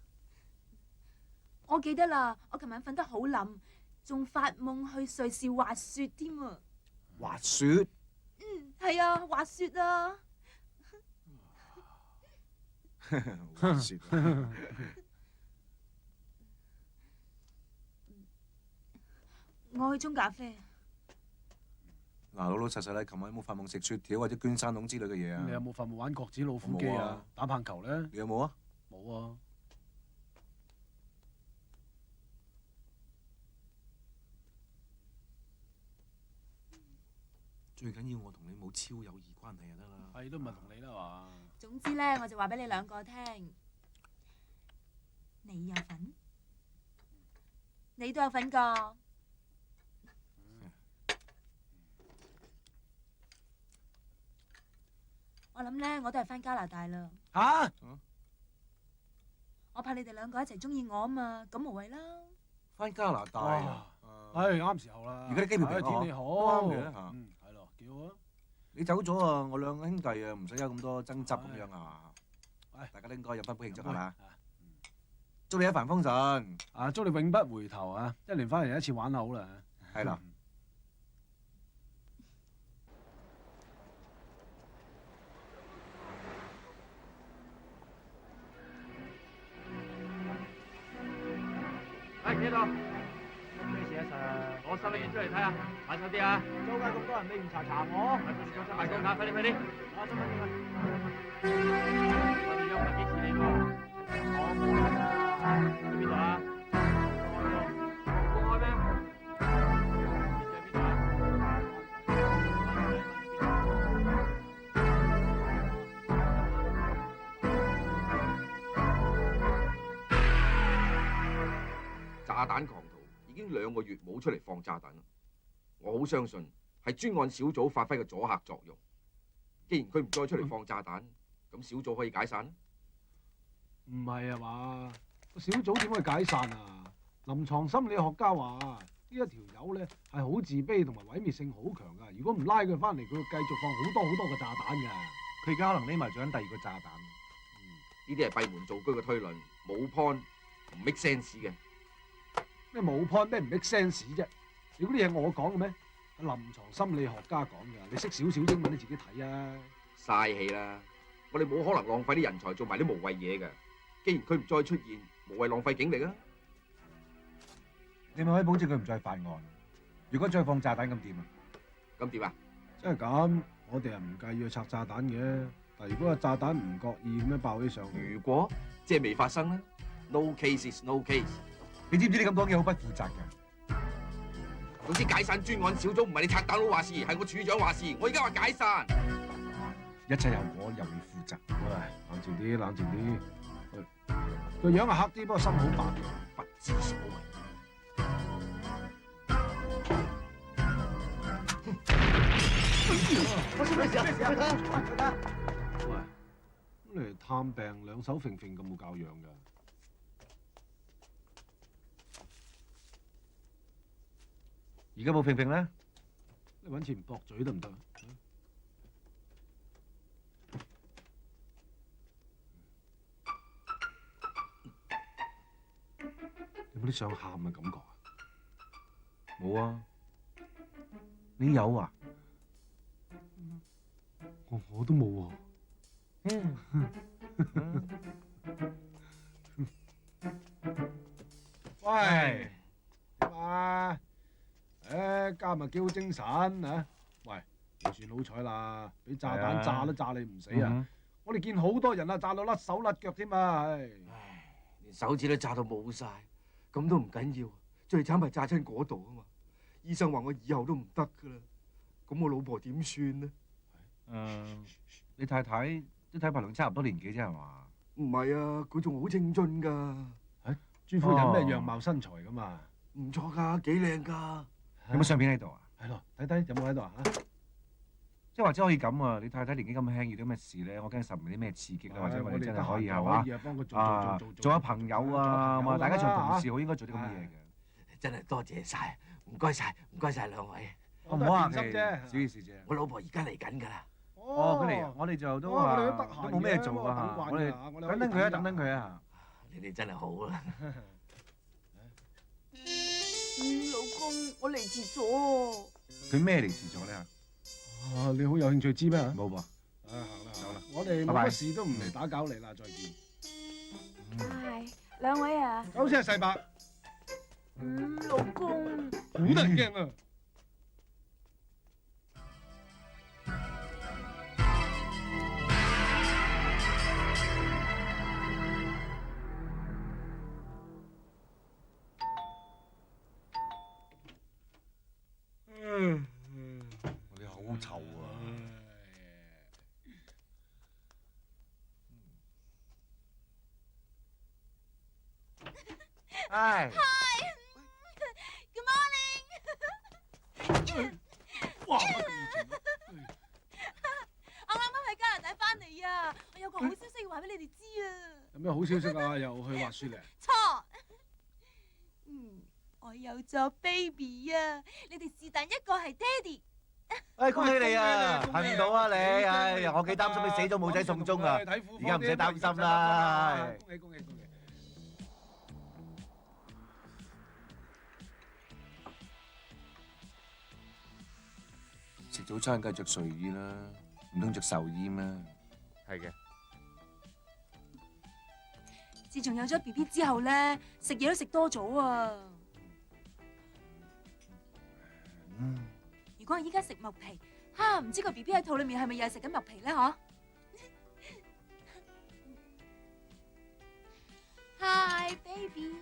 我記得啦，我琴晚瞓得好冧，仲發夢去瑞士滑雪添啊！滑雪？係啊，滑雪啊！滑雪。我去沖咖啡。嗱，老老實實咧，琴晚有冇發夢食雪條或者捐山窿之類嘅嘢啊？你有冇發夢玩角子老虎機啊？打棒球咧？你有冇啊？冇啊！最緊要我同你冇超友誼關係就得啦。係都唔係同你啦嘛。總之咧，我就話俾你兩個聽，你有份，你都有份㗎。我諗咧，我都係翻加拿大啦。嚇！我怕你哋兩個一齊中意我啊嘛，咁無謂啦。翻加拿大啊！唉，啱時候啦。而家啲機票平啊，天氣好，啱嘅嚇。係咯，幾好啊！你走咗啊，我兩個兄弟啊，唔使有咁多爭執咁樣啊。大家都應該飲翻杯慶祝係嘛？祝你一帆風順。啊，祝你永不回頭啊！一年翻嚟一次玩好啦。係啦。喺幾多？咩事啊，Sir？攞身份證出嚟睇下，快手啲啊！周街咁多人，你唔查我？賣公卡，快啲！攞身份證去。我哋約埋幾次你喎？我炸彈狂徒已經2個月冇出嚟放炸彈啦。我好相信係專案小組發揮嘅阻嚇作用。既然佢唔再出嚟放炸彈，咁小組可以解散啦。唔係啊嘛，個小組點可以解散啊？臨床心理學家話呢一條友咧係好自卑同埋毀滅性好強噶。如果唔拉佢翻嚟，佢會繼續放好多個炸彈㗎。佢而家可能匿埋做緊第2個炸彈。呢啲係閉門造車嘅推論，冇 point 唔 make sense 嘅。咩冇 point 咩唔 make sense 啫？你嗰啲嘢我講嘅咩？係臨床心理學家講㗎。你識少少英文你自己睇啊！嘥氣啦！我哋冇可能浪費啲人才做埋啲無謂嘢㗎。既然佢唔再出現，無謂浪費警力啊！你咪可以保證佢唔再犯案。如果再放炸彈咁點啊？咁點啊？即係咁，我哋係唔介意去拆炸彈嘅。但如果個炸彈唔覺意咁樣爆起上去，如果即係未發生啦 ，no case is no case。你知唔知你咁講嘢好不負責㗎？總之解散專案小組唔係你拆彈佬話事，係我處長話事。我而家話解散，一切後果由你負責。喂，冷靜啲，冷靜啲。個樣係黑啲，不過心好白嘅，不知所謂。發生咩事啊？咩事啊？喂，咁嚟探病兩手揈揈咁冇教養㗎。而家冇揈揈啦。你揾錢駁嘴得唔得？有冇啲想喊嘅感覺啊？冇啊。你有啊？我都冇喎。喂，點啊？今日幾好精神啊！喂，唔算好彩啦，俾炸彈炸都炸你唔死啊！我哋見好多人啊，炸到甩手甩腳添啊！唉，連手指都炸到冇晒，咁都唔緊要，最慘係炸親嗰度啊嘛！醫生話我以後都唔得噶啦，咁我老婆點算呢？你太太都睇白龍差唔多年紀啫係嘛？唔係啊，佢仲好青春㗎。朱夫人咩樣貌身材㗎嘛？唔錯㗎，幾靚㗎。有冇相片喺度啊？係咯，睇睇有冇喺度啊？即係或者可以咁啊！你太太年紀咁輕，遇到咩事咧？我驚受唔到啲咩刺激啦，或者我哋真係可以係嘛？做下朋友啊嘛，大家做同事好應該做啲咁嘅嘢嘅。真係多謝晒，唔該晒，唔該晒兩位。我唔好客氣啫，小意思啫。我老婆而家嚟緊㗎啦。哦，佢嚟啊！我哋就都冇咩做啊！我哋等等佢啊，等等佢啊！你哋真係好啦。老公，我嚟遲咗咯。佢咩嚟遲咗咧？啊，你好有興趣知咩？冇噃。行啦，走啦。我哋冇乜事都唔嚟打攪你啦，再見。係兩位啊。首先係細伯。老公。好得人驚啊！我哋好臭啊！Hi. Good morning. 哇！我啱啱喺加拿大翻嚟啊！我有個好消息要話俾你哋知啊！有咩好消息啊？又去滑雪咧？錯。我有咗 baby 啊！你哋是但一個係爹哋。恭喜你啊！恨唔到啊你！唉，我幾擔心你死咗冇仔送終啊！而家唔使擔心啦。恭喜恭喜恭喜！食早餐梗係着睡衣啦，唔通着壽衣咩？係嘅。自從有咗 BB 之後咧，食嘢都食多咗啊！如果我依家食麥皮，唔知個 BB 喺肚裏面係咪又係食緊麥皮咧？嗬 ？Hi baby。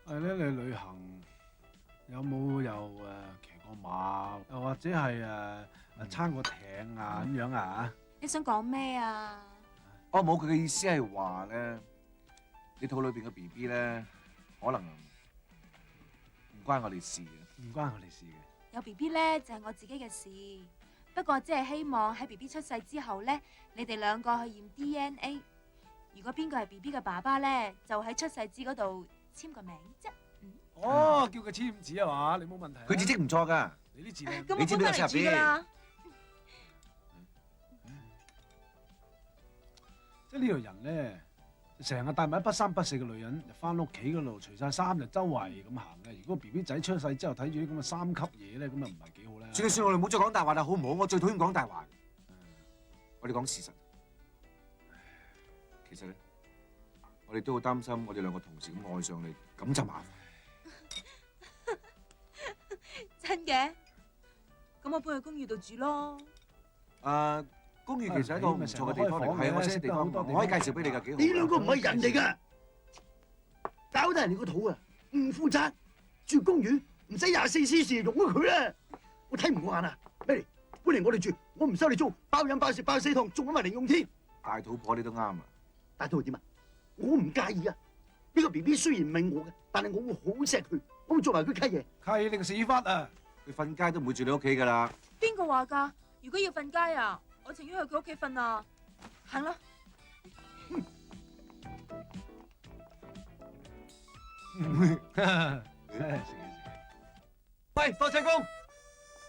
係咧，你旅行有冇又騎過馬，又或者係撐個艇啊咁樣啊？你想講咩啊？哦，冇，佢嘅意思係話咧，你肚裏邊嘅 BB 咧可能唔關我哋事嘅。唔關我哋事嘅。有 B B 咧就係我自己嘅事，不過只係希望喺 B B 出世之後咧，你哋兩個去驗 DNA。如果邊個係 B B 嘅爸爸咧，就喺出世紙嗰度簽個名啫。哦，叫佢簽字啊嘛，你冇問題。佢字跡唔錯㗎，你啲字靚。咁我搬翻嚟住㗎啦。即係呢個人咧，成日帶埋一不三不四嘅女人，就翻屋企嗰度除晒衫就周圍咁行嘅。如果 B B 仔出世之後睇住啲咁嘅三級嘢咧，咁啊唔係幾好咧。算啦算，我哋唔好再講大話啦，好唔好？我最討厭講大話。我哋講事實。其實咧，我哋都好擔心我哋兩個同時咁愛上你，咁就麻煩。真嘅？咁我搬去公寓度住咯。公寓其實係一個唔錯嘅地方嚟，係我識地方，我可以介紹俾你㗎，幾好。你兩個唔係人嚟㗎，搞大人哋個肚啊！唔負責，住公寓唔使24小時用咗佢啦。我睇唔過眼啊！咩嚟？搬嚟我哋住，我唔收你租，包飲包食包4堂，仲揾埋零用添。大肚婆你都啱啊！大肚點啊？我唔介意啊！呢個 BB 雖然唔係我嘅，但係我會好錫佢，我會做埋佢契爺。契你個屎忽啊！佢瞓街都唔會住你屋企㗎啦。邊個話㗎？如果要瞓街啊，我情願去佢屋企瞓啊！行啦。喂，多謝公。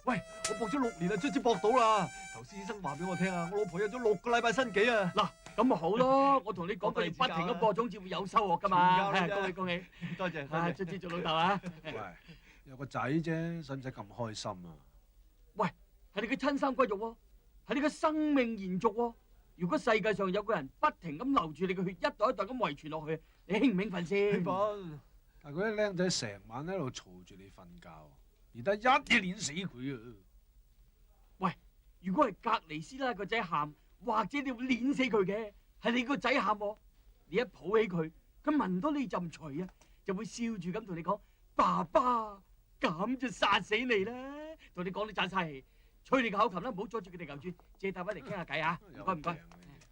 喂，我搏咗6年啊，卒之搏到啦。頭先醫生話俾我聽啊，我老婆有咗6個禮拜身紀啊。嗱，咁咪好咯。我同你講過，你不停咁播種，至會有收穫㗎嘛。恭喜恭喜，多謝。卒之做老豆啊。喂，有個仔啫，使唔使咁開心啊？喂，係你嘅親生骨肉喎，係你嘅生命延續喎。如果世界上有個人不停咁流住你嘅血，一代一代咁遺傳落去，你興唔興奮先？興奮。但係嗰啲僆仔成晚喺度嘈住你瞓覺，而得一嘢碾死佢啊！喂，如果係隔離師奶個仔喊，或者你會碾死佢嘅，係你個仔喊喎，你一抱起佢，佢聞到你陣除啊，就會笑住咁同你講：爸爸，咁就殺死你啦！同你講你賺晒氣，吹你個口琴啦，唔好阻住佢哋牛豬，借大位嚟傾下偈啊！唔該唔該。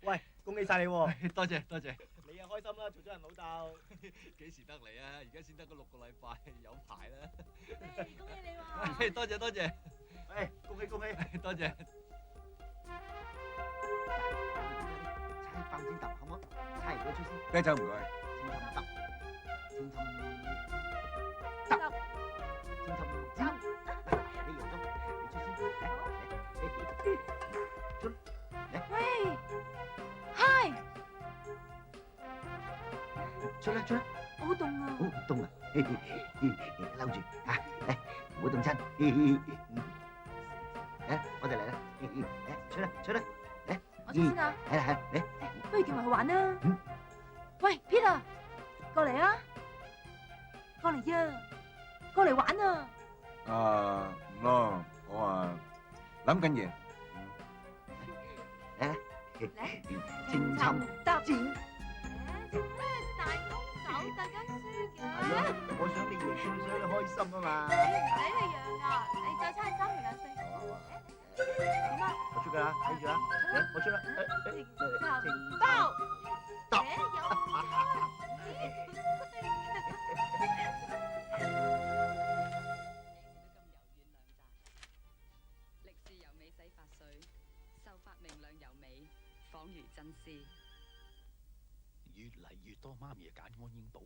喂，恭喜晒你喎！多謝多謝。你啊開心啦，做咗人老豆。幾時得嚟啊？而家先得個6個禮拜，有排啦。恭喜你喎！多謝多謝。誒，恭喜恭喜，多謝。猜棒尖揼好唔好？猜完咗出先。啤酒唔該。尖氹揼，尖氹揼，尖氹尖。你用咗，你出先。喂，Hi，出啦出啦。好凍啊！好凍啊！嬲住嚇，嚟唔好凍親。我哋嚟啦！出啦出啦！嚟，我先啊！係嚟，不如叫埋佢玩啦！喂，Peter，過嚟啊！過嚟呀！過嚟玩啊！唔咯，我諗緊嘢。嚟，清沉得尖。大公手特登輸嘅。係咯，我想你贏，想你開心啊嘛。你唔使你讓啊，你再猜3條兩四。點啊？我出㗎啦，睇住啦，我出啦。包。得。歷史悠美洗髮水，秀髮明亮柔美，仿如真絲。越嚟越多媽咪揀安英寶，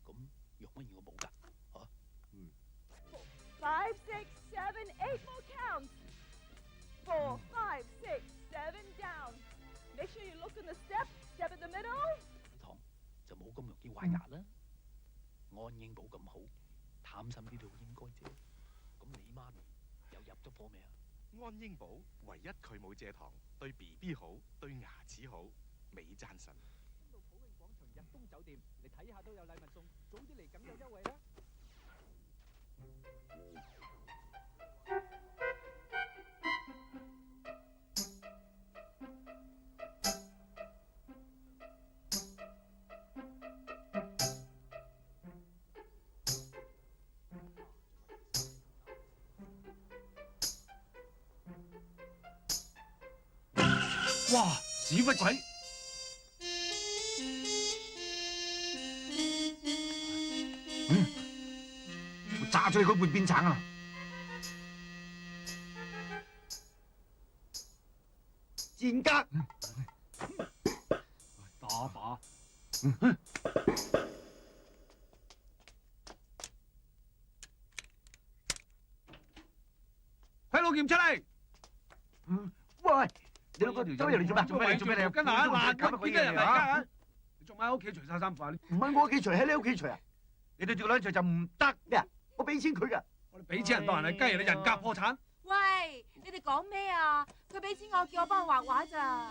咁用乜嘢我冇㗎嚇？5, 6, 7, 8 more counts. 4, 5, 6, 7 down. Make sure you look in the step. Step in the middle. 糖就冇咁容易壞牙啦。安英寶咁好，貪心啲都應該啫。咁你媽咪又入咗貨未啊？安英寶唯一佢冇蔗糖，對 BB 好，對牙齒好，美讚神。到普慶廣場日東酒店，你睇下都有禮物送，早啲嚟梗有優惠啦！哇！屎忽鬼！我炸咗你嗰半邊橙啊！賤格！打靶。睇老劍出嚟！喂，你老哥條走入嚟做咩？做咩？做咩？你跟啊！嗱，咁邊啲人嚟㗎？你仲喺屋企除晒衫褲啊？唔喺我屋企除，喺你屋企除啊！你對住個女除就唔得咩啊？我俾錢佢㗎。我哋俾錢人當人係雞，你人格破產。喂，你哋講咩啊？佢俾錢我，叫我幫佢畫畫咋？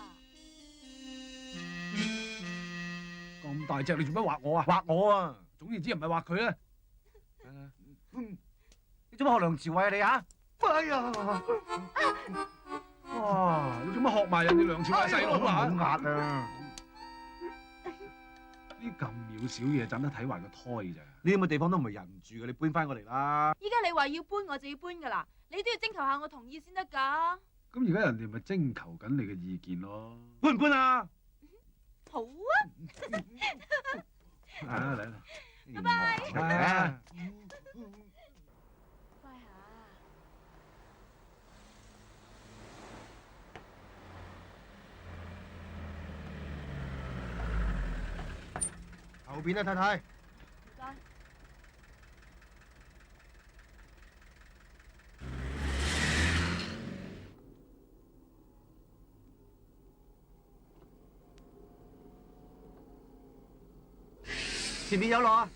咁大隻，你做咩畫我啊？畫我啊！總言之，唔係畫佢啊！你做乜學梁朝偉啊你啊？哎呀！哇！你做乜學埋人哋梁朝偉細佬啊？好壓啊！呢咁渺小嘢，怎得睇壞個胎咋？呢咁嘅地方都唔係人唔住嘅，你搬翻過嚟啦。依家你話要搬，我就要搬噶啦。你都要徵求下我同意先得㗎。咁而家人哋咪徵求緊你嘅意見咯。搬唔搬啊？好啊！嚟啦嚟啦！拜拜。係啊。後邊啊，太太。唔該。前面有路啊！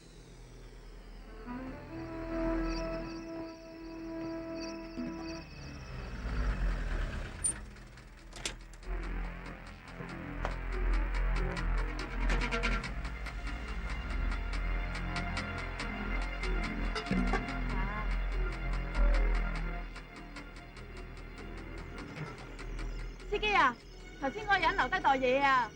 司機啊，頭先嗰個人留低袋嘢啊！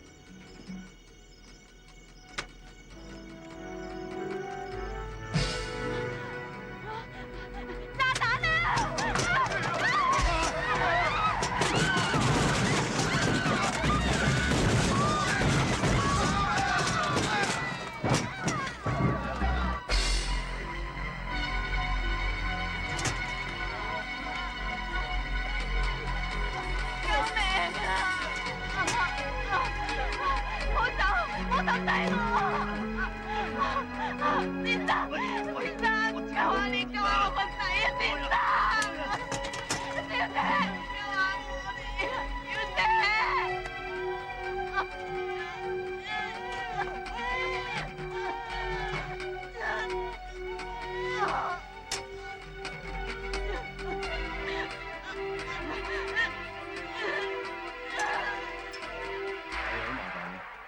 炸彈啊！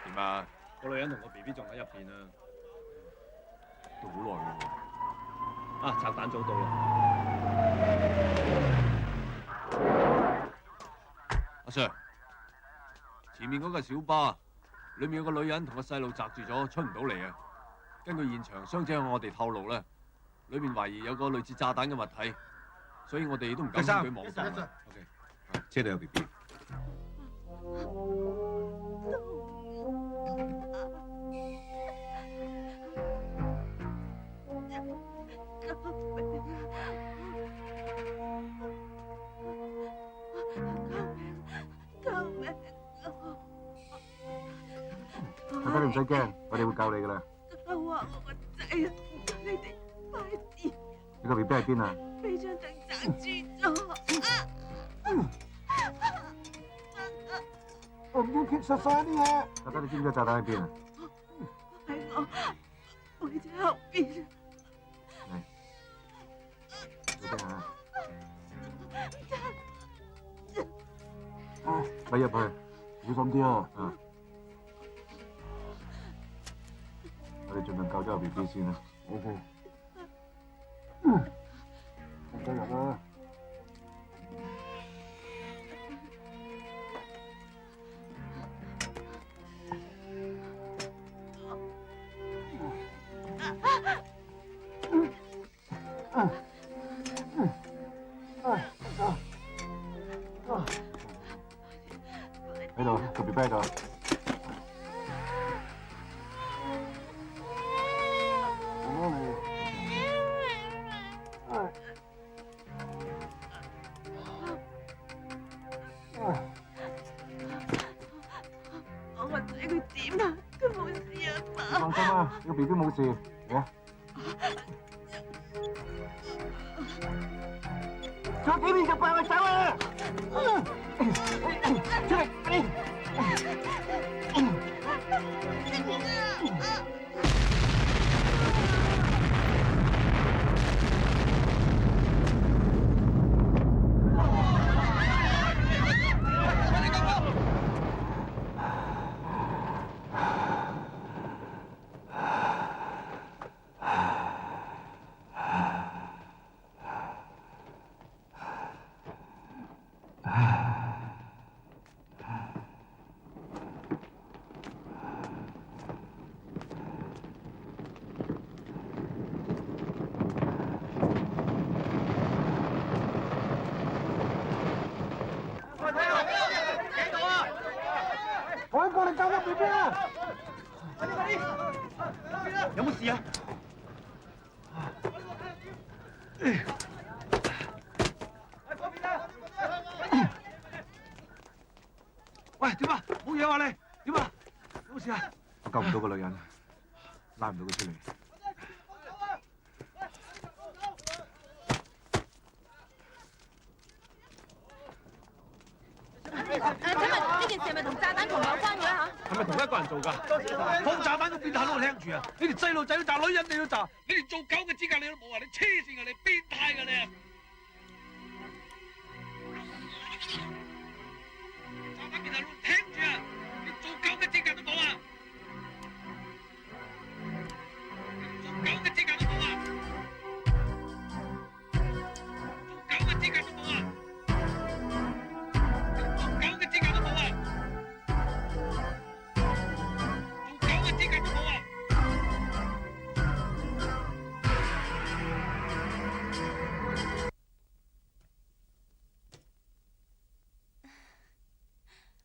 點啊？個女人同個 BB 仲喺入邊啊！都好耐喎。啊！拆彈組到啦！阿 Sir， 前面嗰個小巴，裏面有個女人同個細路擲住咗，出唔到嚟啊！根據現場傷者向我哋透露咧，裏面懷疑有個類似炸彈嘅物體，所以我哋都唔敢輕舉妄動。OK， 車度有 BB。大家你唔使驚，我哋會救你噶啦。救下我個仔啊！你哋快啲！你個 BB 喺邊啊？俾張凳擲住咗。我唔要缺實晒啲嘢。大家你知唔知炸彈喺邊啊？喺我背脊後邊。你聽下。咪入去，小心啲啊！我哋盡量救咗個 BB 先啦。好嘅。繼續啦。喺度，個 BB 喺度。好啦，你。放心啦，呢個 B B 冇事，嚟啊！仲有幾年就放我走啊！出嚟，我過嚟救個 B B 啊！有冇事啊？喂，點啊？冇嘢話你？點啊？有冇事啊？我救唔到個女人，拉唔到佢出嚟。請問呢件事係咪同炸彈狂有關嘅咧嚇？係咪同一個人做㗎？放炸彈個變態佬聽住啊！你連細路仔都炸，女人你都炸，你連做狗嘅資格你都冇啊！你黐線㗎，你變態㗎你啊！炸彈變態佬聽住啊！你做狗嘅資格都冇啊！做狗嘅資格都冇啊！做狗嘅資格都冇啊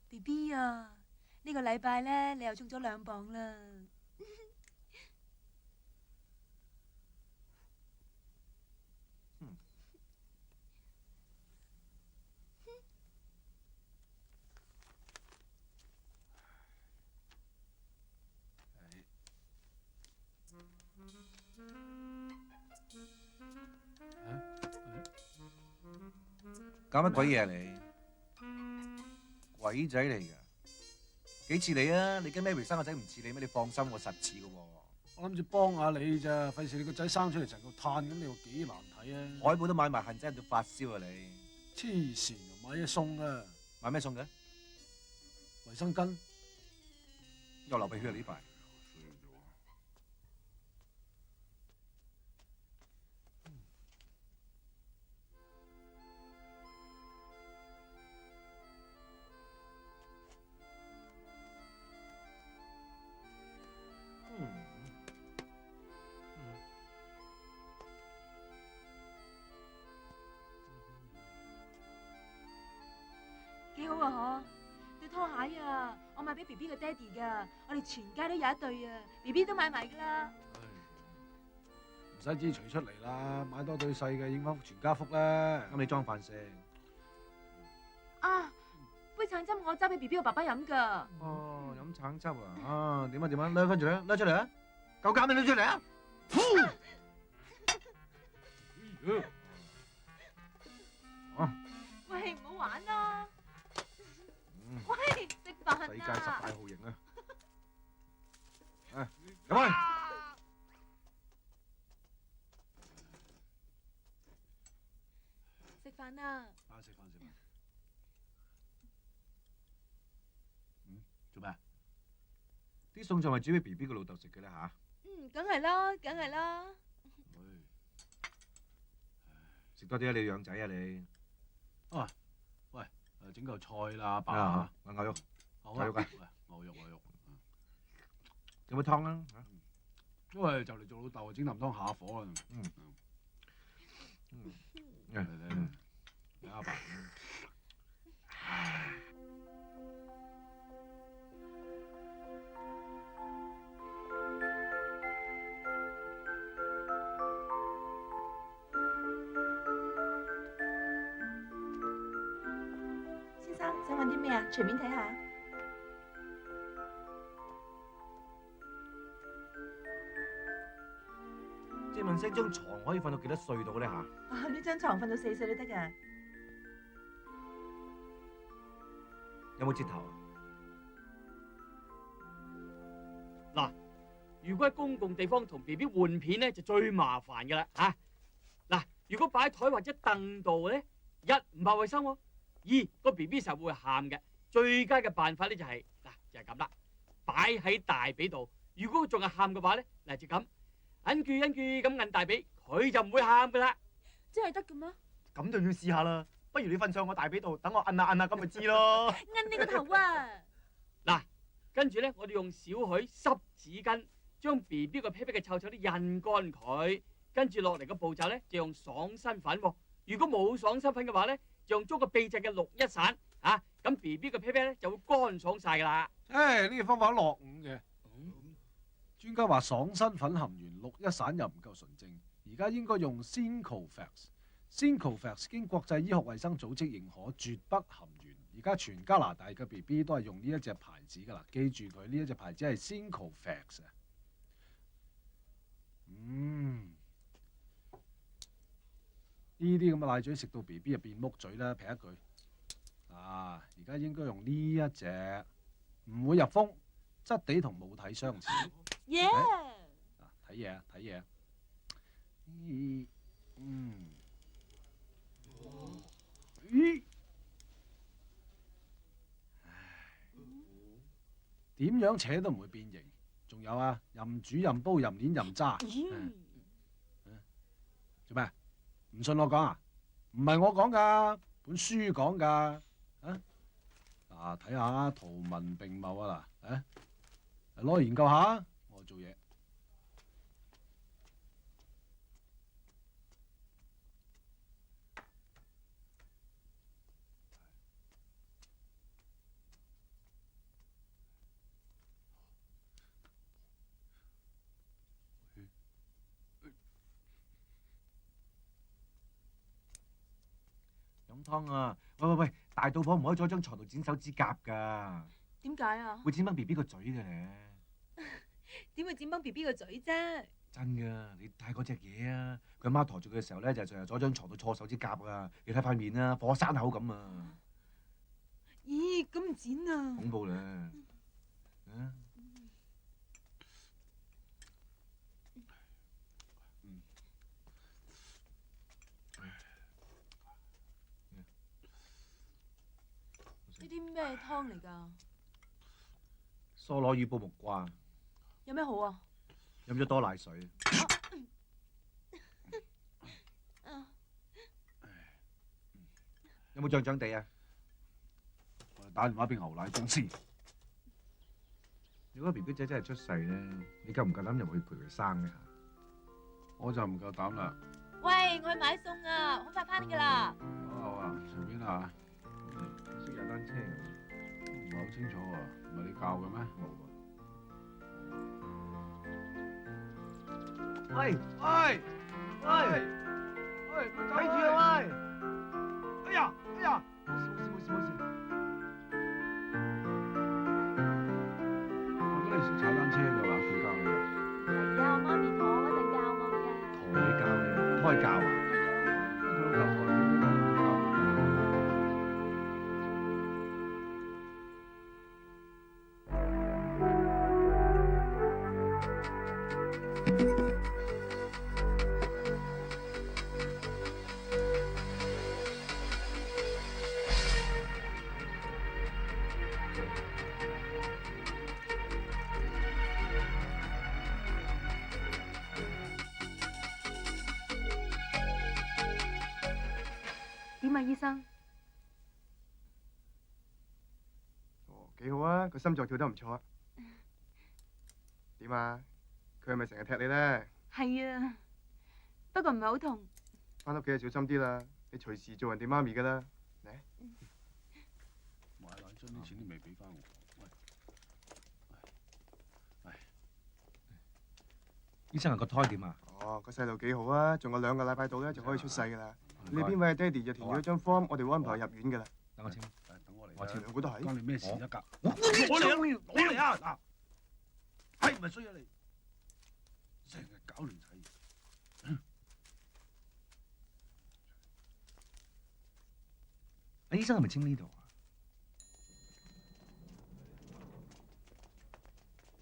！B B 啊，呢個禮拜咧你又重咗2磅啦。搞乜鬼嘢啊你？鬼仔嚟㗎，幾似你啊？你跟 Mary 生個仔唔似你咩？你放心，我實似㗎喎。我諗住幫下你咋，費事你個仔生出嚟成個炭咁，你話幾難睇啊！海報都買埋，恨仔恨到發燒啊你！黐線，買嘢送啊！買咩送嘅？衛生巾。又流鼻血啊呢排。幾好啊！嗬，對拖鞋啊，我買俾 B B 嘅爹哋㗎，我哋全家都有一對啊 ，B B 都買埋㗎啦。唔使支除出嚟啦，買多對細嘅影翻全家福啦。咁你裝飯食。啊，杯橙汁我揸俾 B B 個爸爸飲㗎。哦，飲橙汁啊！啊，點啊點啊，攞翻住啦，攞出嚟啊！夠膽你攞出嚟啊！喂，唔好玩啦！喂，食飯啊！世界10大酷刑啊！咁去。食飯啊！食飯。做咩啊？啲餸仲係煮俾 B B 個老豆食嘅咧嚇。梗係啦，梗係啦。食多啲啊！你要養仔啊你。啊，喂，整嚿菜啦，阿爸。牛肉。好牛肉啊！牛肉。有冇湯啊？因為就嚟做老豆，整啖湯下火啦。嚟阿爸。先生想揾啲咩啊？隨便睇下。借問聲張床可以瞓到幾多歲到咧嚇？啊，呢張床瞓到4歲都得㗎。有冇折頭啊？嗱，如果喺公共地方同 B B 換片咧，就最麻煩㗎啦嚇。嗱，如果擺喺台或者凳度咧，一唔怕衞生喎，二個 B B 實會喊嘅。最佳嘅辦法咧就係嗱，就係咁啦，擺喺大髀度。如果佢仲係喊嘅話咧，嗱就咁，揞住咁摁大髀，佢就唔會喊㗎啦。真係得嘅咩？咁就要試下啦。不如你瞓上我大髀度，等我摁下咁咪知咯。摁你個頭啊！嗱，跟住咧，我哋用少許濕紙巾將 B B 個屁屁嘅臭臭啲印乾佢，跟住落嚟嘅步驟咧就用爽身粉喎。如果冇爽身粉嘅話咧，就用中國秘製嘅6·1散嚇，咁 B B 嘅屁屁咧就會乾爽晒㗎啦。呢個方法落伍嘅。專家話爽身粉含鉛6·1散又唔夠純正，而家應該用 Syncofax。Syncofax 經國際醫學衛生組織認可，絕不含鉛。而家全加拿大嘅 BB 都係用呢一隻牌子㗎啦，記住佢呢一隻牌子係 Syncofax 啊。呢啲咁嘅奶嘴食到 BB 就變木嘴啦，劈一句。而家應該用呢一隻，唔會入風，質地同母體相似。耶！睇嘢啊，睇嘢啊。點樣扯都唔會變形。仲有啊，任煮任煲任捏任揸。做咩？唔信我講啊？唔係我講㗎，本書講㗎。睇下圖文並茂啊嗱，攞嚟研究下，我做嘢。飲湯啊！喂，大肚婆唔可以喺張床度剪手指甲㗎。點解啊？會剪崩 B B 個嘴嘅咧。點會剪崩 B B 個嘴啫？真㗎，你睇嗰隻嘢啊！佢阿媽抬住佢嘅時候咧，就成日坐喺張床度搓手指甲啊！你睇塊面啊，火山口咁啊！咦，咁唔剪啊？恐怖咧！呢啲咩湯嚟㗎？梳攞魚煲木瓜。有咩好啊？飲咗多奶水。有冇脹脹地啊？我哋打電話俾牛奶公司。如果 B B 仔真係出世咧，你夠唔夠膽入去陪佢生嘅？我就唔夠膽啦。喂，我去買餸啊，好快翻嚟㗎啦。好啊，隨便啊。識踩單車嘅？唔係好清楚喎，唔係你教嘅咩？冇喎。喂，睇住啊喂！哎呀，冇事。我覺得你識踩單車㗎嘛？佢教你㗎？係啊，我媽咪同我嗰陣教我嘅。同你教你，胎教啊？佢老豆代點啊，醫生？幾好啊，個心臟跳得唔錯啊。點啊？佢係咪成日踢你咧？係啊，不過唔係好痛。翻屋企就小心啲啦，你隨時做人哋媽咪㗎啦。嚟。買奶樽啲錢都未俾翻我。醫生個胎點啊？個細路幾好啊，仲有2個禮拜到咧就可以出世㗎啦。你邊位爹哋就填咗張 form，我哋會安排入院㗎啦。等我簽。等我嚟。我簽。兩個都係。關你咩事啊？格。我嚟啊！嗱，係唔係衰啊你？成日搞亂睇。醫生係咪簽呢度啊？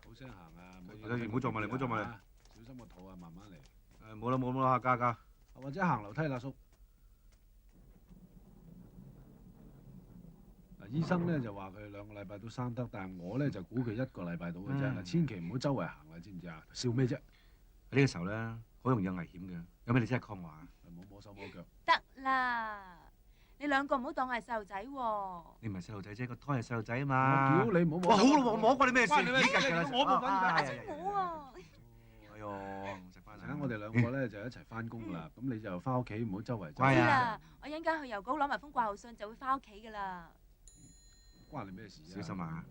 好聲行啊！唔好撞埋嚟，唔好撞埋嚟。小心個肚啊，慢慢嚟。冇啦冇啦，加。或者行樓梯啦，叔。嗱，醫生咧就話佢2個禮拜都生得，但係我咧就估佢1個禮拜到嘅啫。千祈唔好周圍行啦，知唔知啊？笑咩啫？呢個時候咧，好容易有危險嘅。有咩你即刻 call 我啊？唔好摸手摸腳。得啦，你兩個唔好當我係細路仔喎。你唔係細路仔啫，個胎係細路仔啊嘛。我屌你唔好摸。哇，好啦，我摸過你咩事？關你咩事？我冇份㗎。我啊。哎呦，食飯陣間我哋2個咧就一齊翻工㗎啦，咁你就翻屋企唔好周圍走。知啦，我一陣間去郵局攞埋封掛號信就會翻屋企㗎啦。關你咩事啊？小心啊！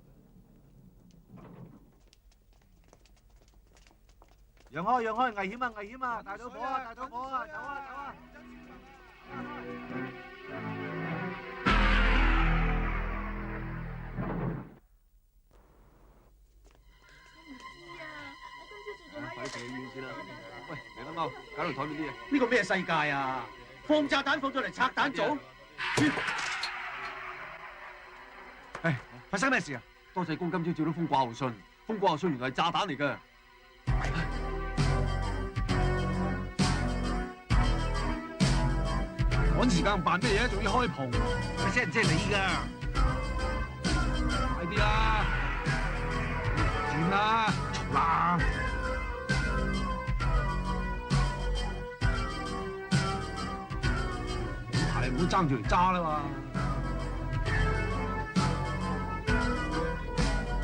讓開，危險啊，危險啊！大肚婆啊，走啊！快啲去醫院先啦！喂，嚟啦貓，搞到台面啲嘢。呢個咩世界啊？放炸彈放咗嚟拆彈組？發生咩事啊？多謝公今朝接到封掛號信，封掛號信原來係炸彈嚟㗎。趕時間辦咩嘢？仲要開篷？佢即係唔知係你㗎？快啲啦！轉啦！嘈啦！係唔好爭住嚟揸啦嘛！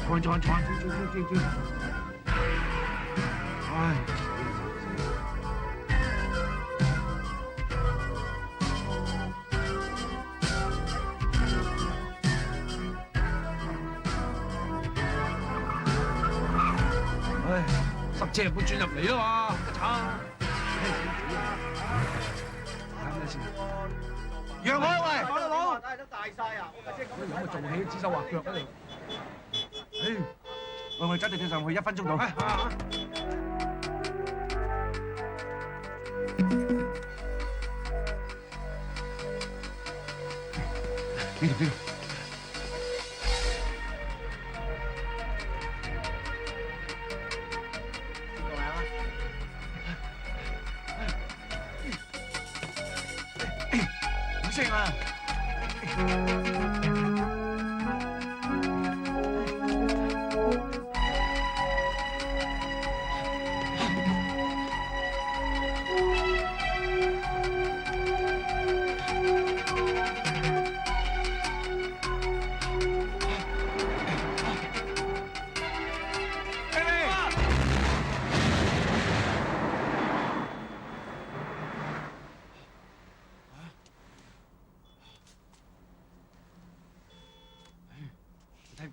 轉！唉！塞車唔好轉入嚟啦嘛！睇咩先？讓開喂！大佬，大晒啊！有冇做戲指手畫腳喺度？我哋揸地鐵上去1分鐘到。呢條。好聲啊！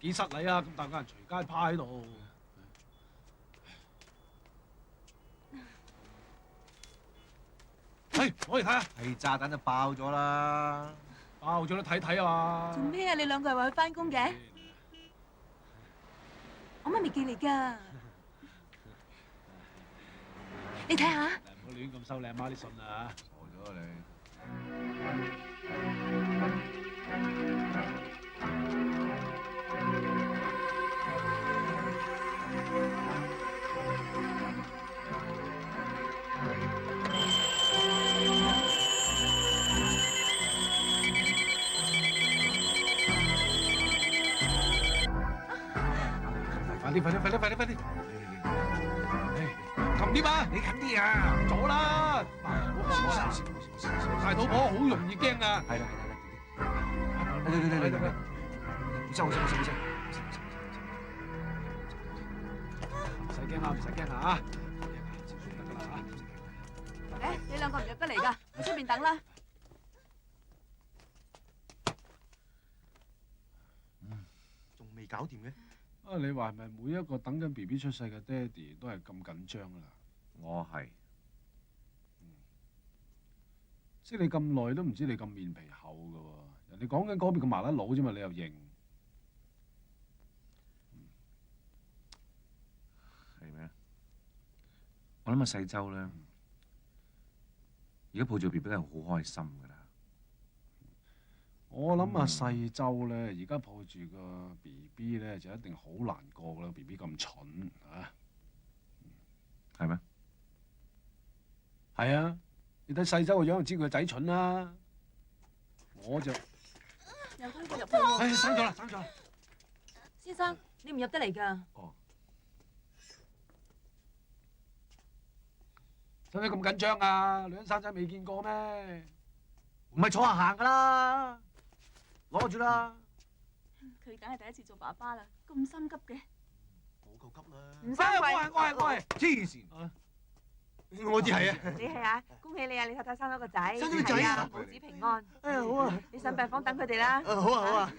幾失禮啊！咁大個人隨街趴喺度。攞嚟睇下。係炸彈就爆咗啦！爆咗都睇睇啊嘛！做咩啊？你兩個係話去翻工嘅？我媽咪寄嚟㗎。你睇下。唔好亂咁收你阿媽啲信啊！傻咗啊你！快啲！近啲嘛，你近啲啊！咗啦！大肚婆好容易驚啊！係啦，嚟，唔使，唔使驚啊！誒，你兩個唔入得嚟㗎，喺出邊等啦。仲未搞掂嘅？啊，你話係咪每一個等緊 BB 出世嘅爹哋都係咁緊張㗎啦？我係。識你咁耐都唔知你咁面皮厚㗎喎，人哋講緊嗰邊個麻甩佬啫嘛，你又認？係咩？我諗阿細周咧，而家抱住 BB 係好開心㗎啦。我諗啊，細周咧而家抱住個 BB 咧，就一定好難過噶啦。BB 咁蠢啊，係咩？係啊，你睇細周個樣就知佢個仔蠢啦。我就有推過入去唉，生咗啦，生咗啦。先生，你唔入得嚟㗎。哦。使唔使咁緊張啊？女人生仔未見過咩？唔係坐下行㗎啦，攞住啦。佢梗係第一次做爸爸啦，咁心急嘅。冇夠急啦。唔生貴，我係黐線。我知係啊。你係啊，恭喜你啊！你太太生咗個仔，生咗個仔啊，母子平安。哎呀，好啊。你上病房等佢哋啦。好啊好啊，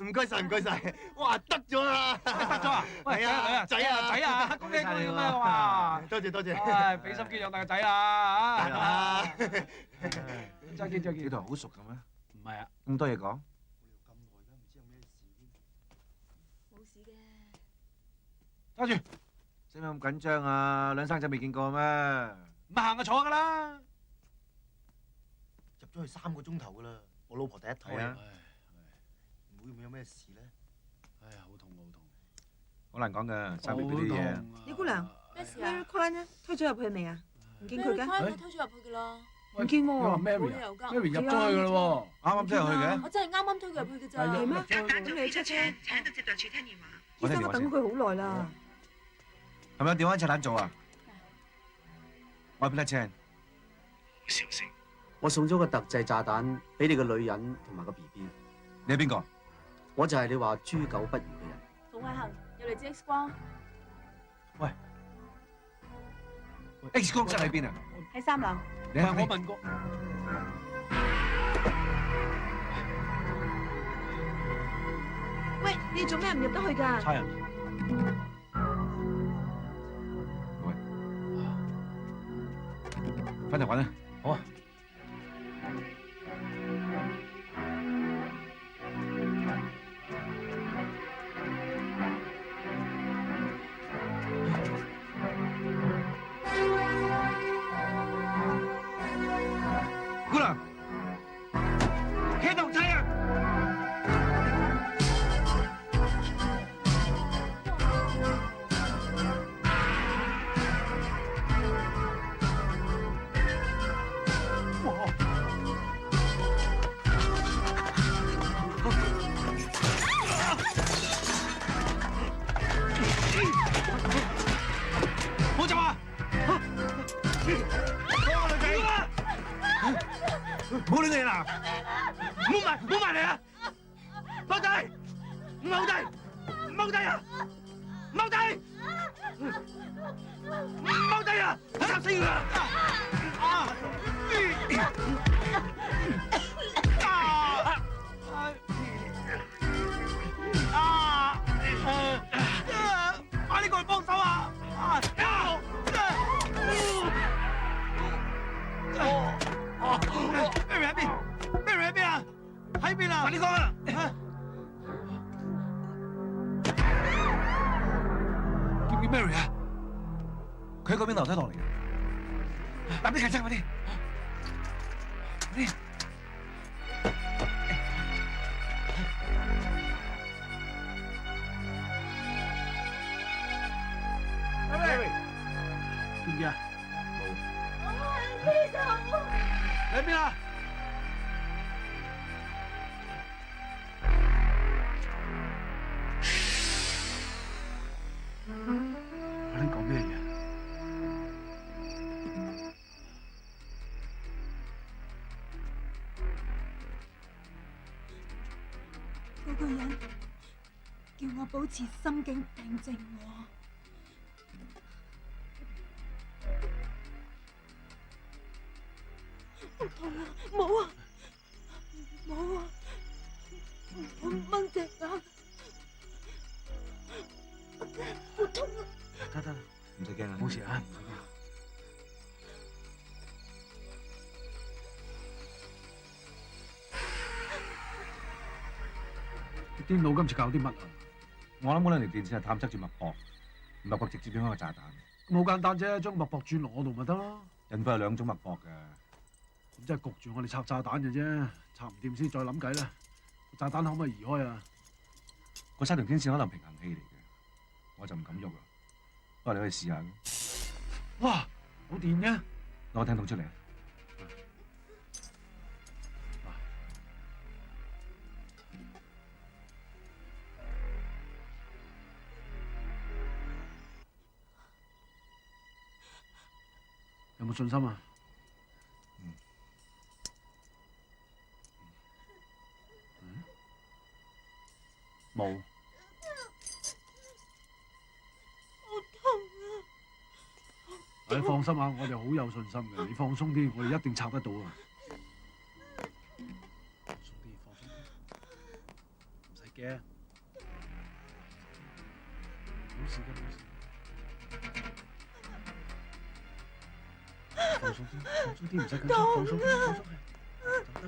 唔該晒唔該晒。哇，得咗啦！得咗啊！喂，係啊，仔啊，恭喜恭喜咩哇！多謝多謝。唉，俾心機養大個仔啊！係啊。再見再見。你同人好熟嘅咩？唔係啊，咁多嘢講。冇事嘅。揸住。使乜咁緊張啊？兩生仔未見過咩？唔行就坐㗎啦。入咗去3個鐘頭㗎啦，我老婆第一胎啊。唔會唔會有咩事咧？哎呀，好痛好痛。好難講㗎，生 BB 啲嘢。李姑娘，咩事啊 Mary Kwan 咧，推咗入去未啊？唔見佢嘅。佢推咗入去㗎啦。唔見喎。你話冇 Mary 理由㗎。 Mary 入咗去㗎啦喎，啱啱先入去嘅。我真係啱啱推佢入去㗎咋。係咩？咁你出車，請到接待處聽電話。醫生我等佢好耐啦。係咪有電話一齊攬做啊？我係 Peter Chan。小聲。我送咗個特製炸彈俾你個女人同埋個 BB。你係邊個？我就係你話豬狗不如嘅人。馮偉恒，入嚟支 X 光。喂 ，X 光室喺邊啊？喺3樓。你係我問過。喂，你做咩唔入得去㗎？差人。翻嚟揾啦。好啊。姑娘，企度仔啊！冇走啊！唔好亂嚟啦！唔好埋嚟啊！踎低！踎低！踎低啊！踎低！踎低啊！插死佢啊！快啲過嚟幫手啊！Mary 喺邊 ？Mary 喺邊啊？喺邊啊？快啲講啊！見唔見 Mary 啊？佢喺嗰邊樓梯落嚟嘅。搭啲警車快啲！快啲！ Mary， 見唔見啊？喺邊啊？阿玲講咩嘢？嗰個人叫我保持心境平靜喎。好痛啊！冇啊！冇啊！我掹隻眼，好痛啊！得，唔使驚啊，冇事啊。啲腦今次搞啲乜啊？我諗嗰兩條電線係探測住脈搏，脈搏直接影響個炸彈。咁好簡單啫，將脈搏轉落我度咪得咯。人體有2種脈搏嘅，咁即係焗住我哋拆炸彈嘅啫，拆唔掂先再諗計啦。個炸彈可唔可以移開啊？嗰3條天線可能平衡器嚟嘅，我就唔敢喐啦。不過你可以試下。哇！冇電嘅，攞個聽筒出嚟。有冇信心啊？冇。好痛啊！你放心啊，我哋好有信心嘅，你放鬆啲，我哋一定拆得到啊！放鬆啲，放鬆啲，唔使驚，冇事嘅，冇事。放鬆啲，放鬆啲，唔使緊張，放鬆啲，放鬆係，就得㗎啦，就得。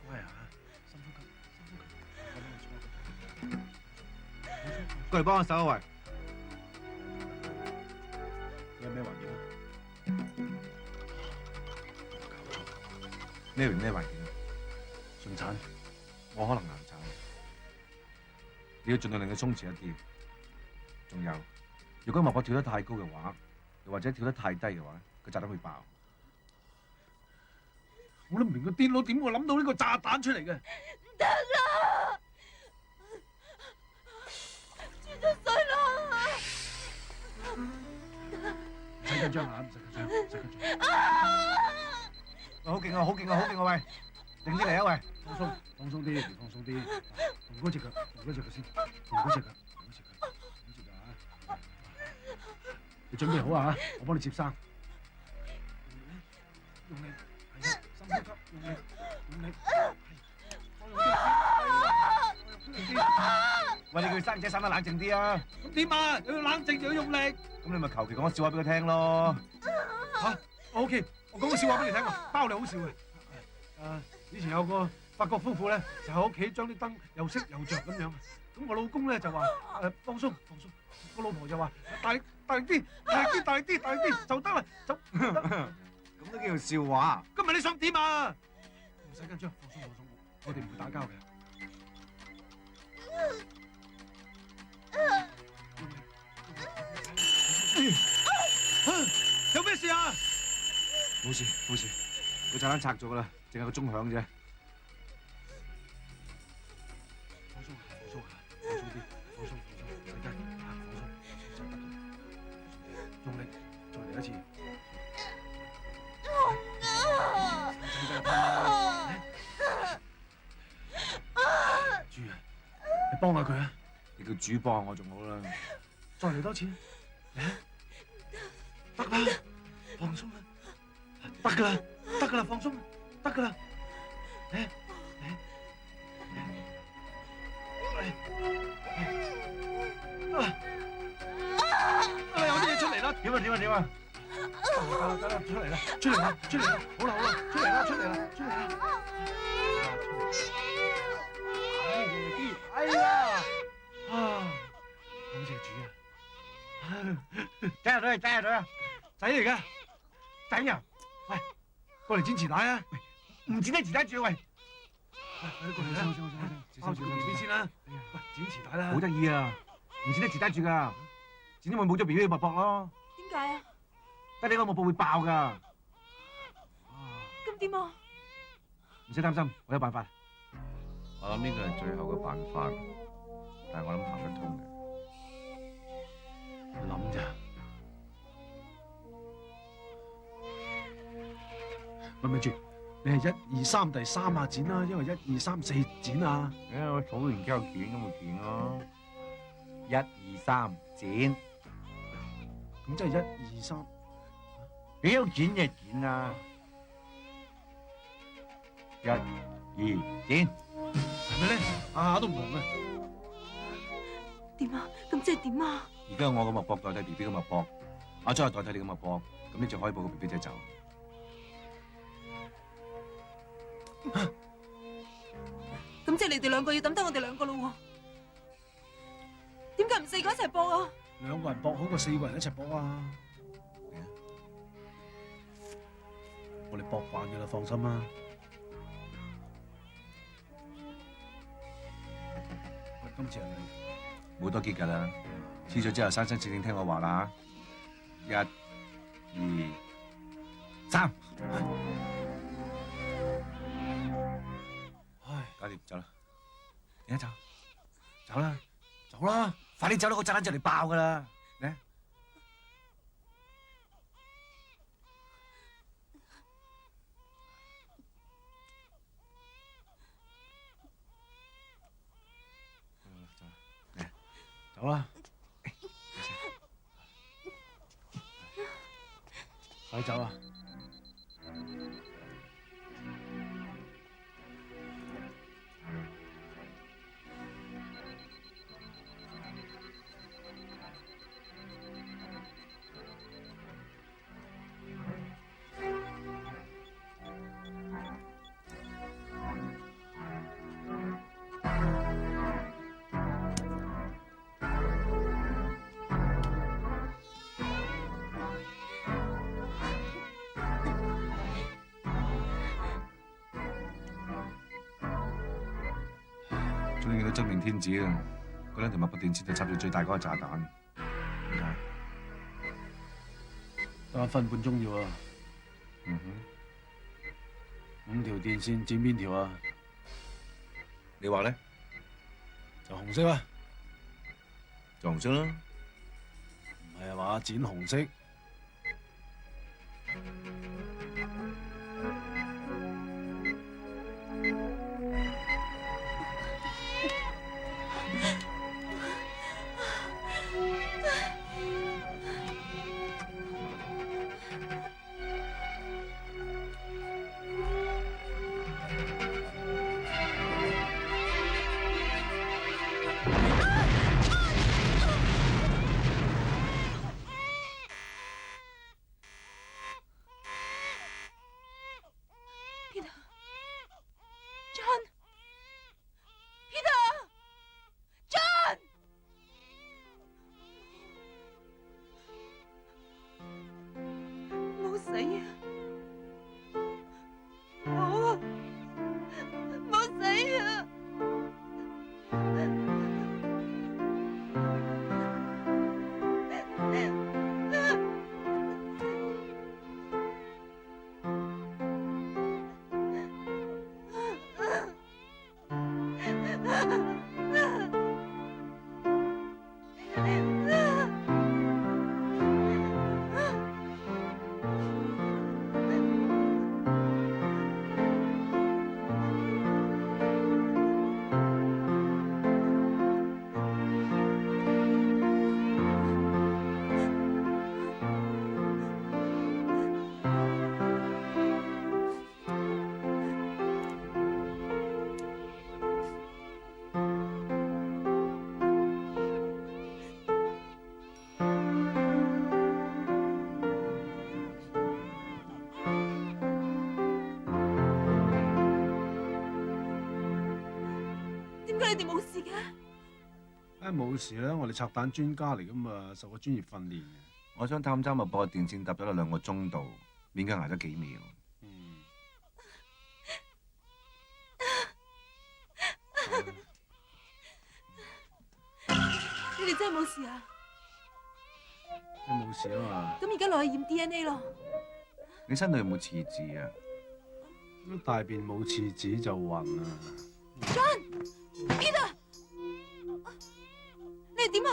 乖啊，深呼吸，深呼吸。過嚟幫我手啊喂！你有咩環境啊？咩環境啊？順產，我可能難產，你要盡量令佢鬆弛一啲。仲有，如果脈搏跳得太高嘅話，又或者跳得太低嘅話，個炸彈會爆。我都唔明個癲佬點會諗到呢個炸彈出嚟嘅。唔得啦！出咗水啦！唔使緊張啊！唔使緊張，唔使緊張。好勁啊！好勁啊！好勁啊！喂，定啲嚟啊喂！放鬆，放鬆啲，放鬆啲。動嗰隻腳，動嗰隻腳先，動嗰隻腳，動嗰隻腳，動嗰隻腳啊！你準備好啊？我幫你接生。用力，係啊，深呼吸，用力，用力。喂，你叫生仔生得冷靜啲啊！咁點啊？又要冷靜又要用力。咁你咪求其講個笑話俾佢聽咯。嚇，OK，我講個笑話俾你聽啊，包你好笑嘅。以前有個法國夫婦咧，就喺屋企將啲燈又熄又着咁樣。咁我老公咧就話放鬆放鬆，個老婆就話大力啲，大力啲，大力啲，大力啲就得啦，就咁都叫做笑話。今日你想點啊？唔使緊張，放鬆放鬆，我哋唔會打交嘅。有咩事啊？冇事冇事，個炸彈拆咗噶啦，淨係個鐘響啫。放鬆放鬆放鬆啲，放鬆放鬆，唔使驚，放鬆就得㗎。用力，再嚟一次。豬啊，你幫下佢啊！你叫主幫我仲好啦。再嚟多次，得啦，放鬆啦，得㗎啦，得㗎啦，放鬆，得㗎啦，有啲嘢出嚟啦！點啊點啊點啊！得啦，出嚟啦，出嚟啦，出嚟啦！好啦好啦，出嚟啦，出嚟啦，出嚟啦！哎呀！感謝主啊！仔入去，仔入去啊！仔嚟㗎，仔啊！喂，過嚟剪臍帶啊！唔剪得臍帶住喂！喂，過嚟啦！包住個 BB 先啦！喂，剪臍帶啦！好得意啊！唔剪得臍帶住㗎，剪咗咪冇咗 BB 嘅脈搏咯。點解啊？得你個脈搏會爆㗎。咁點啊？唔使擔心，我有辦法。我諗呢個係最後嘅辦法，但係我諗行得通嘅。諗咋？喂，咪住，你係1、2、3第3下剪啦，因為1、2、3、4剪啊。我數完之後剪咁咪剪咯。1、2、3剪。咁即係1、2、3。你要剪就剪啦。1、2剪。係咪咧？下下都唔同嘅。點啊？咁即係點啊？而家我個脈搏代替 BB 嘅脈搏，阿張係代替你嘅脈搏，咁你就可以抱個 BB 仔走。咁即係你哋兩個要抌低我哋兩個咯喎？點解唔4個一齊報啊？兩個人搏好過4個人一齊搏啊！我哋搏慣嘅啦，放心啦。喂，今次係你冇多結㗎啦，黐咗之後生生正正聽我話啦嚇。1、2、3，唉，搞掂，走啦，而家走，走啦，走啦，快啲走啦，個炸彈就嚟爆㗎啦，嚟。走啦，快走啦！終於見到真命天子啦！嗰兩條密電線就插住最大嗰個炸彈。點解？得1分半鐘要啊！嗯哼，5條電線剪邊條啊？你話咧？就紅色啦。就紅色啦。唔係啊嘛，剪紅色。你哋冇事嘅？冇事啦，我哋拆彈專家嚟噶嘛，受過專業訓練嘅。我想探針咪播電線搭咗啦2個鐘度，勉強捱咗幾秒。你哋真係冇事啊？你冇事啊嘛？咁而家落去驗 DNA 咯。你身度有冇廁紙啊？大便冇廁紙就暈啊！ John，Peter， 你哋點啊？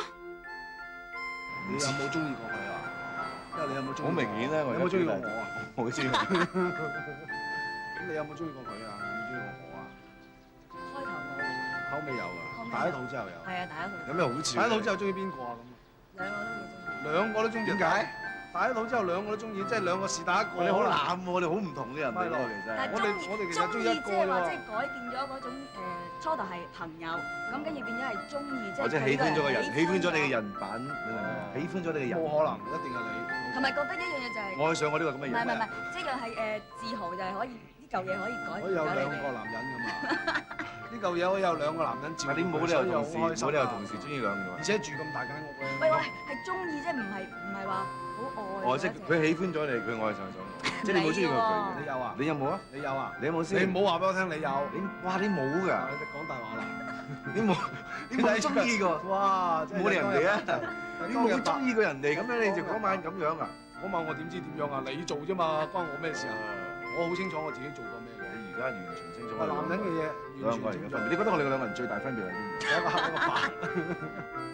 你有冇中意過佢啊？因為你有冇中意？好明顯啦，我有冇中意過我啊？好中意。咁你有冇中意過佢啊？有冇中意過我啊？開頭冇，後尾有啊，打咗肚之後有。係啊，打咗肚。有咩好處？打咗肚之後中意邊個啊？咁兩個都幾中意。兩個都中意。點解？打咗肚之後兩個都中意，即係兩個是打一個。你好濫喎，我哋好唔同嘅人嚟喎，其實。我哋其實中意一個啫喎。即係改變咗嗰種初頭係朋友，咁跟住變咗係中意，即係。或者喜歡咗個人，喜歡咗你嘅人品，你明唔明？喜歡咗你嘅人。冇可能，一定係你。同埋覺得一樣嘢就係。愛上我呢個咁嘅人。唔係，即係係自豪就係可以呢嚿嘢可以改變咗你。可以有兩個男人㗎嘛？呢呢嚿嘢我有2個男人照顧佢，你冇理由同事，所以我好開心冇理由同事中意兩個。而且住咁大間屋咧。喂，係中意啫，唔係話好愛。哦，即係佢喜歡咗你，佢愛上咗你，即係你冇中意過佢。你有啊？你有冇啊？你有啊？你有冇先？你唔好話俾我聽，你有。哇！你冇㗎。你講大話啦！你冇中意過。哇！冇理人哋啊！你冇中意過人哋咁樣，你就嗰晚咁樣啊？嗰晚我點知點樣啊？你做啫嘛，關我咩事啊？我好清楚我自己做過咩嘅。你而家完全清楚。男人嘅嘢完全清楚。你覺得我哋兩個人最大分別係邊度？有一個黑一個白。